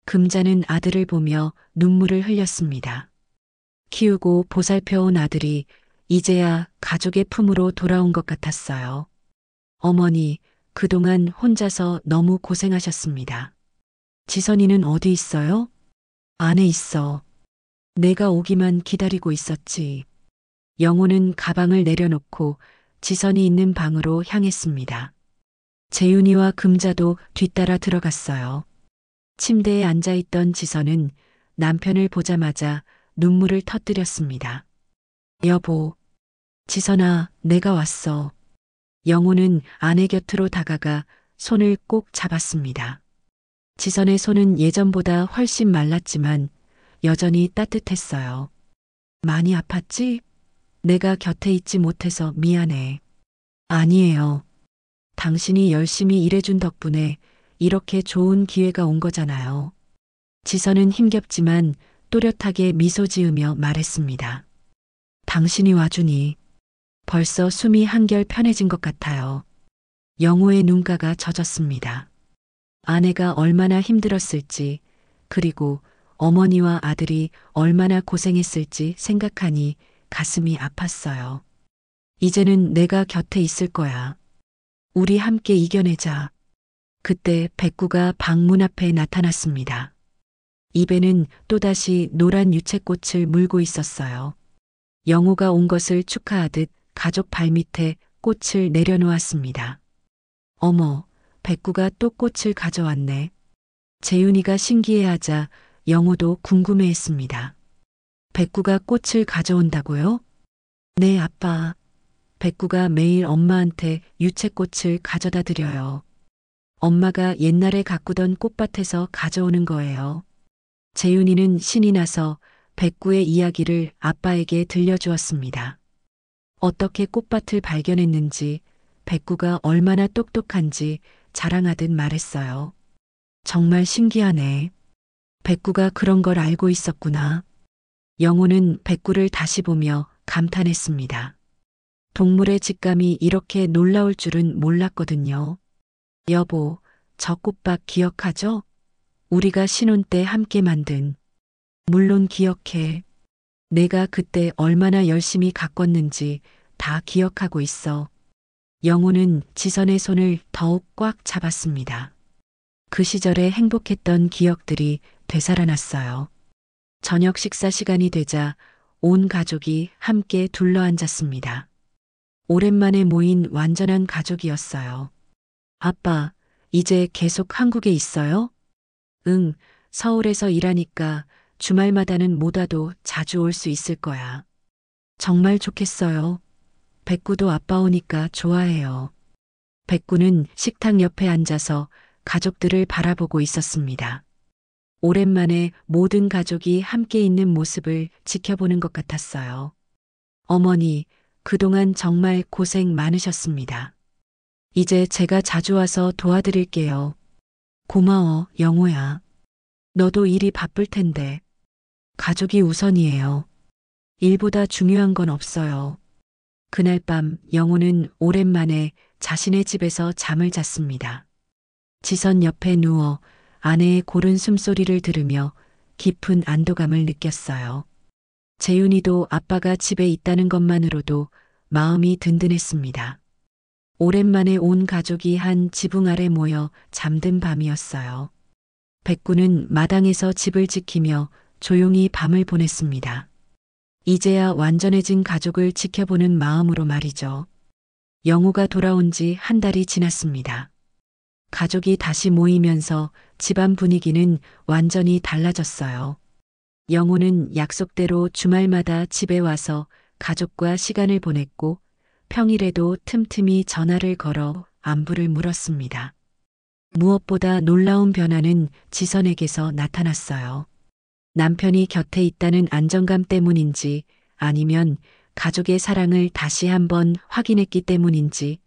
금자는 아들을 보며 눈물을 흘렸습니다. 키우고 보살펴온 아들이 이제야 가족의 품으로 돌아온 것 같았어요. 어머니, 그동안 혼자서 너무 고생하셨습니다. 지선이는 어디 있어요? 안에 있어. 내가 오기만 기다리고 있었지. 영우는 가방을 내려놓고 지선이 있는 방으로 향했습니다. 재윤이와 금자도 뒤따라 들어갔어요. 침대에 앉아있던 지선은 남편을 보자마자 눈물을 터뜨렸습니다. 여보. 지선아, 내가 왔어. 영우는 아내 곁으로 다가가 손을 꼭 잡았습니다. 지선의 손은 예전보다 훨씬 말랐지만 여전히 따뜻했어요. 많이 아팠지? 내가 곁에 있지 못해서 미안해. 아니에요. 당신이 열심히 일해준 덕분에 이렇게 좋은 기회가 온 거잖아요. 지선은 힘겹지만 또렷하게 미소 지으며 말했습니다. 당신이 와주니 벌써 숨이 한결 편해진 것 같아요. 영우의 눈가가 젖었습니다. 아내가 얼마나 힘들었을지, 그리고 어머니와 아들이 얼마나 고생했을지 생각하니 가슴이 아팠어요. 이제는 내가 곁에 있을 거야. 우리 함께 이겨내자. 그때 백구가 방문 앞에 나타났습니다. 입에는 또다시 노란 유채꽃을 물고 있었어요. 영우가 온 것을 축하하듯 가족 발밑에 꽃을 내려놓았습니다. 어머, 백구가 또 꽃을 가져왔네. 재윤이가 신기해하자 영우도 궁금해했습니다. 백구가 꽃을 가져온다고요? 네, 아빠. 백구가 매일 엄마한테 유채꽃을 가져다 드려요. 엄마가 옛날에 가꾸던 꽃밭에서 가져오는 거예요. 재윤이는 신이 나서 백구의 이야기를 아빠에게 들려주었습니다. 어떻게 꽃밭을 발견했는지, 백구가 얼마나 똑똑한지 자랑하듯 말했어요. 정말 신기하네. 백구가 그런 걸 알고 있었구나. 영우는 백구를 다시 보며 감탄했습니다. 동물의 직감이 이렇게 놀라울 줄은 몰랐거든요. 여보, 저 꽃밭 기억하죠? 우리가 신혼 때 함께 만든. 물론 기억해. 내가 그때 얼마나 열심히 가꿨는지 다 기억하고 있어. 영호는 지선의 손을 더욱 꽉 잡았습니다. 그 시절에 행복했던 기억들이 되살아났어요. 저녁 식사 시간이 되자 온 가족이 함께 둘러앉았습니다. 오랜만에 모인 완전한 가족이었어요. 아빠, 이제 계속 한국에 있어요? 응, 서울에서 일하니까 주말마다는 못 와도 자주 올 수 있을 거야. 정말 좋겠어요. 백구도 아빠 오니까 좋아해요. 백구는 식탁 옆에 앉아서 가족들을 바라보고 있었습니다. 오랜만에 모든 가족이 함께 있는 모습을 지켜보는 것 같았어요. 어머니, 그동안 정말 고생 많으셨습니다. 이제 제가 자주 와서 도와드릴게요. 고마워, 영호야. 너도 일이 바쁠 텐데. 가족이 우선이에요. 일보다 중요한 건 없어요. 그날 밤 영호는 오랜만에 자신의 집에서 잠을 잤습니다. 지선 옆에 누워 아내의 고른 숨소리를 들으며 깊은 안도감을 느꼈어요. 재윤이도 아빠가 집에 있다는 것만으로도 마음이 든든했습니다. 오랜만에 온 가족이 한 지붕 아래 모여 잠든 밤이었어요. 백구는 마당에서 집을 지키며 조용히 밤을 보냈습니다. 이제야 완전해진 가족을 지켜보는 마음으로 말이죠. 영호가 돌아온 지 한 달이 지났습니다. 가족이 다시 모이면서 집안 분위기는 완전히 달라졌어요. 영호는 약속대로 주말마다 집에 와서 가족과 시간을 보냈고 평일에도 틈틈이 전화를 걸어 안부를 물었습니다. 무엇보다 놀라운 변화는 지선에게서 나타났어요. 남편이 곁에 있다는 안정감 때문인지 아니면 가족의 사랑을 다시 한번 확인했기 때문인지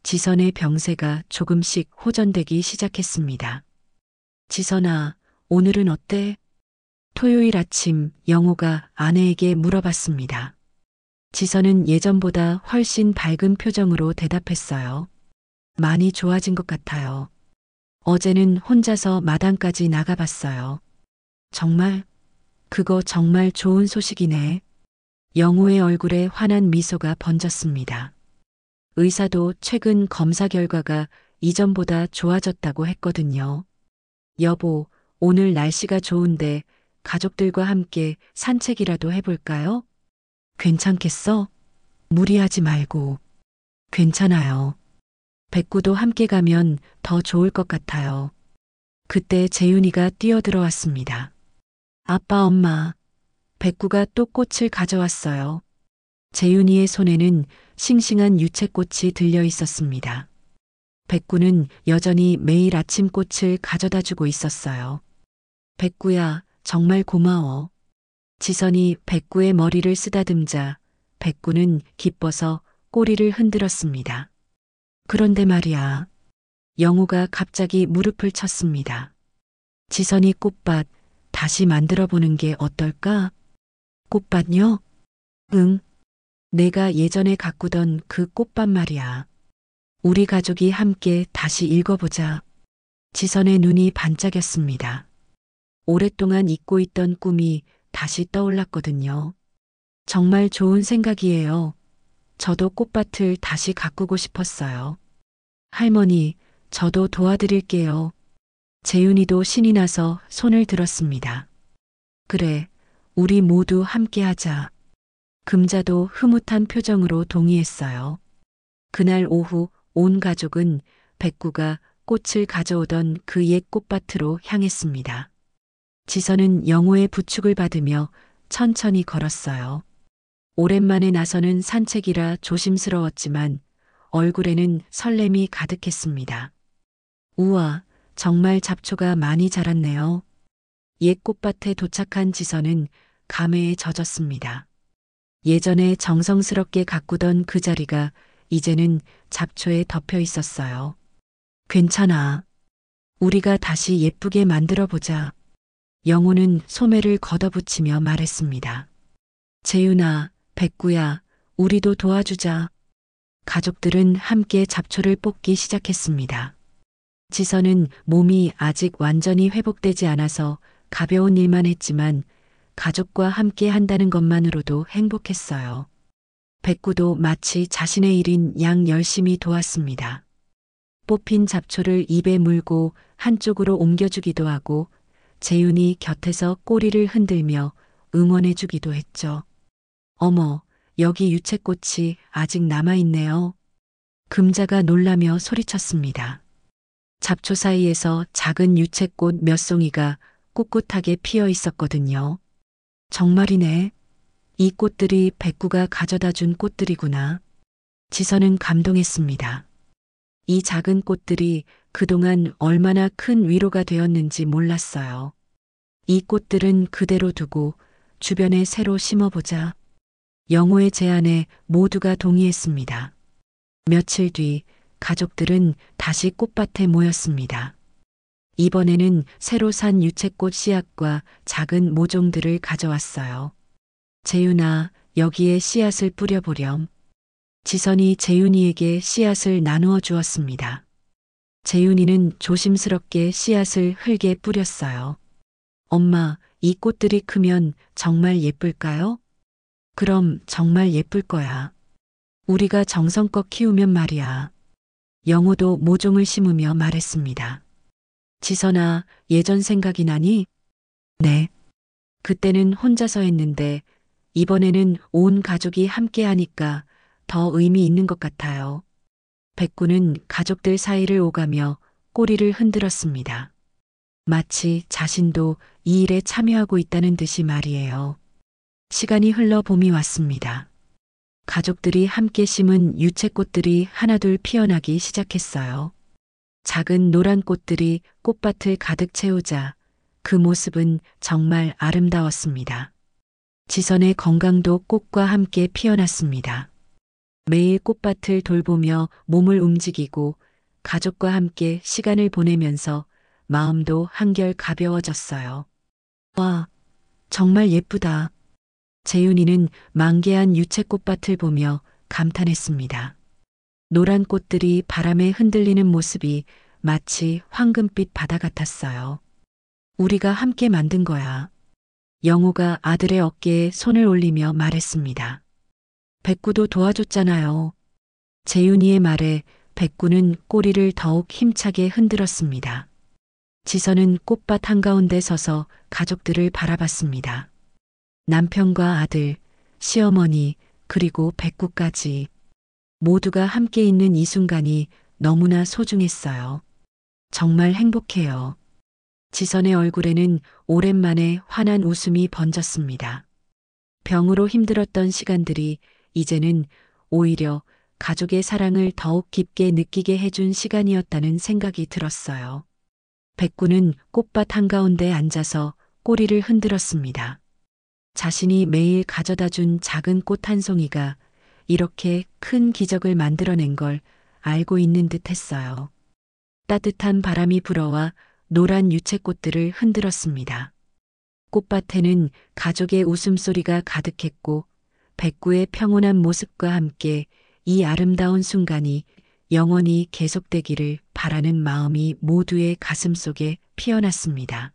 지선의 병세가 조금씩 호전되기 시작했습니다. 지선아, 오늘은 어때? 토요일 아침 영호가 아내에게 물어봤습니다. 지선은 예전보다 훨씬 밝은 표정으로 대답했어요. 많이 좋아진 것 같아요. 어제는 혼자서 마당까지 나가봤어요. 정말? 그거 정말 좋은 소식이네. 영호의 얼굴에 환한 미소가 번졌습니다. 의사도 최근 검사 결과가 이전보다 좋아졌다고 했거든요. 여보, 오늘 날씨가 좋은데 가족들과 함께 산책이라도 해볼까요? 괜찮겠어? 무리하지 말고. 괜찮아요. 백구도 함께 가면 더 좋을 것 같아요. 그때 재윤이가 뛰어들어왔습니다. 아빠, 엄마. 백구가 또 꽃을 가져왔어요. 재윤이의 손에는 싱싱한 유채꽃이 들려 있었습니다. 백구는 여전히 매일 아침 꽃을 가져다 주고 있었어요. 백구야, 정말 고마워. 지선이 백구의 머리를 쓰다듬자 백구는 기뻐서 꼬리를 흔들었습니다. 그런데 말이야. 영호가 갑자기 무릎을 쳤습니다. 지선이 꽃밭 다시 만들어 보는 게 어떨까? 꽃밭요? 응. 내가 예전에 가꾸던 그 꽃밭 말이야. 우리 가족이 함께 다시 읽어보자. 지선의 눈이 반짝였습니다. 오랫동안 잊고 있던 꿈이 다시 떠올랐거든요. 정말 좋은 생각이에요. 저도 꽃밭을 다시 가꾸고 싶었어요. 할머니, 저도 도와드릴게요. 재윤이도 신이 나서 손을 들었습니다. 그래, 우리 모두 함께 하자. 금자도 흐뭇한 표정으로 동의했어요. 그날 오후 온 가족은 백구가 꽃을 가져오던 그 옛 꽃밭으로 향했습니다. 지선은 영호의 부축을 받으며 천천히 걸었어요. 오랜만에 나서는 산책이라 조심스러웠지만 얼굴에는 설렘이 가득했습니다. 우와, 정말 잡초가 많이 자랐네요. 옛 꽃밭에 도착한 지선은 감회에 젖었습니다. 예전에 정성스럽게 가꾸던 그 자리가 이제는 잡초에 덮여 있었어요. 괜찮아. 우리가 다시 예쁘게 만들어 보자. 영호는 소매를 걷어붙이며 말했습니다. 재윤아, 백구야, 우리도 도와주자. 가족들은 함께 잡초를 뽑기 시작했습니다. 지선은 몸이 아직 완전히 회복되지 않아서 가벼운 일만 했지만 가족과 함께 한다는 것만으로도 행복했어요. 백구도 마치 자신의 일인 양 열심히 도왔습니다. 뽑힌 잡초를 입에 물고 한쪽으로 옮겨주기도 하고 재윤이 곁에서 꼬리를 흔들며 응원해주기도 했죠. 어머, 여기 유채꽃이 아직 남아있네요. 금자가 놀라며 소리쳤습니다. 잡초 사이에서 작은 유채꽃 몇 송이가 꿋꿋하게 피어 있었거든요. 정말이네. 이 꽃들이 백구가 가져다 준 꽃들이구나. 지선은 감동했습니다. 이 작은 꽃들이 그동안 얼마나 큰 위로가 되었는지 몰랐어요. 이 꽃들은 그대로 두고 주변에 새로 심어보자. 영호의 제안에 모두가 동의했습니다. 며칠 뒤 가족들은 다시 꽃밭에 모였습니다. 이번에는 새로 산 유채꽃 씨앗과 작은 모종들을 가져왔어요. 재윤아, 여기에 씨앗을 뿌려보렴. 지선이 재윤이에게 씨앗을 나누어 주었습니다. 재윤이는 조심스럽게 씨앗을 흙에 뿌렸어요. 엄마, 이 꽃들이 크면 정말 예쁠까요? 그럼 정말 예쁠 거야. 우리가 정성껏 키우면 말이야. 영호도 모종을 심으며 말했습니다. 지선아, 예전 생각이 나니? 네. 그때는 혼자서 했는데 이번에는 온 가족이 함께 하니까 더 의미 있는 것 같아요. 백구는 가족들 사이를 오가며 꼬리를 흔들었습니다. 마치 자신도 이 일에 참여하고 있다는 듯이 말이에요. 시간이 흘러 봄이 왔습니다. 가족들이 함께 심은 유채꽃들이 하나둘 피어나기 시작했어요. 작은 노란 꽃들이 꽃밭을 가득 채우자 그 모습은 정말 아름다웠습니다. 지선의 건강도 꽃과 함께 피어났습니다. 매일 꽃밭을 돌보며 몸을 움직이고 가족과 함께 시간을 보내면서 마음도 한결 가벼워졌어요. 와, 정말 예쁘다. 재윤이는 만개한 유채꽃밭을 보며 감탄했습니다. 노란 꽃들이 바람에 흔들리는 모습이 마치 황금빛 바다 같았어요. 우리가 함께 만든 거야. 영호가 아들의 어깨에 손을 올리며 말했습니다. 백구도 도와줬잖아요. 재윤이의 말에 백구는 꼬리를 더욱 힘차게 흔들었습니다. 지선은 꽃밭 한가운데 서서 가족들을 바라봤습니다. 남편과 아들, 시어머니, 그리고 백구까지 모두가 함께 있는 이 순간이 너무나 소중했어요. 정말 행복해요. 지선의 얼굴에는 오랜만에 환한 웃음이 번졌습니다. 병으로 힘들었던 시간들이 이제는 오히려 가족의 사랑을 더욱 깊게 느끼게 해준 시간이었다는 생각이 들었어요. 백구는 꽃밭 한가운데 앉아서 꼬리를 흔들었습니다. 자신이 매일 가져다 준 작은 꽃 한 송이가 이렇게 큰 기적을 만들어낸 걸 알고 있는 듯 했어요. 따뜻한 바람이 불어와 노란 유채꽃들을 흔들었습니다. 꽃밭에는 가족의 웃음소리가 가득했고 백구의 평온한 모습과 함께 이 아름다운 순간이 영원히 계속되기를 바라는 마음이 모두의 가슴 속에 피어났습니다.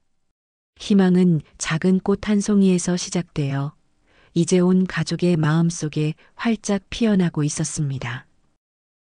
희망은 작은 꽃 한 송이에서 시작되어 이제 온 가족의 마음 속에 활짝 피어나고 있었습니다.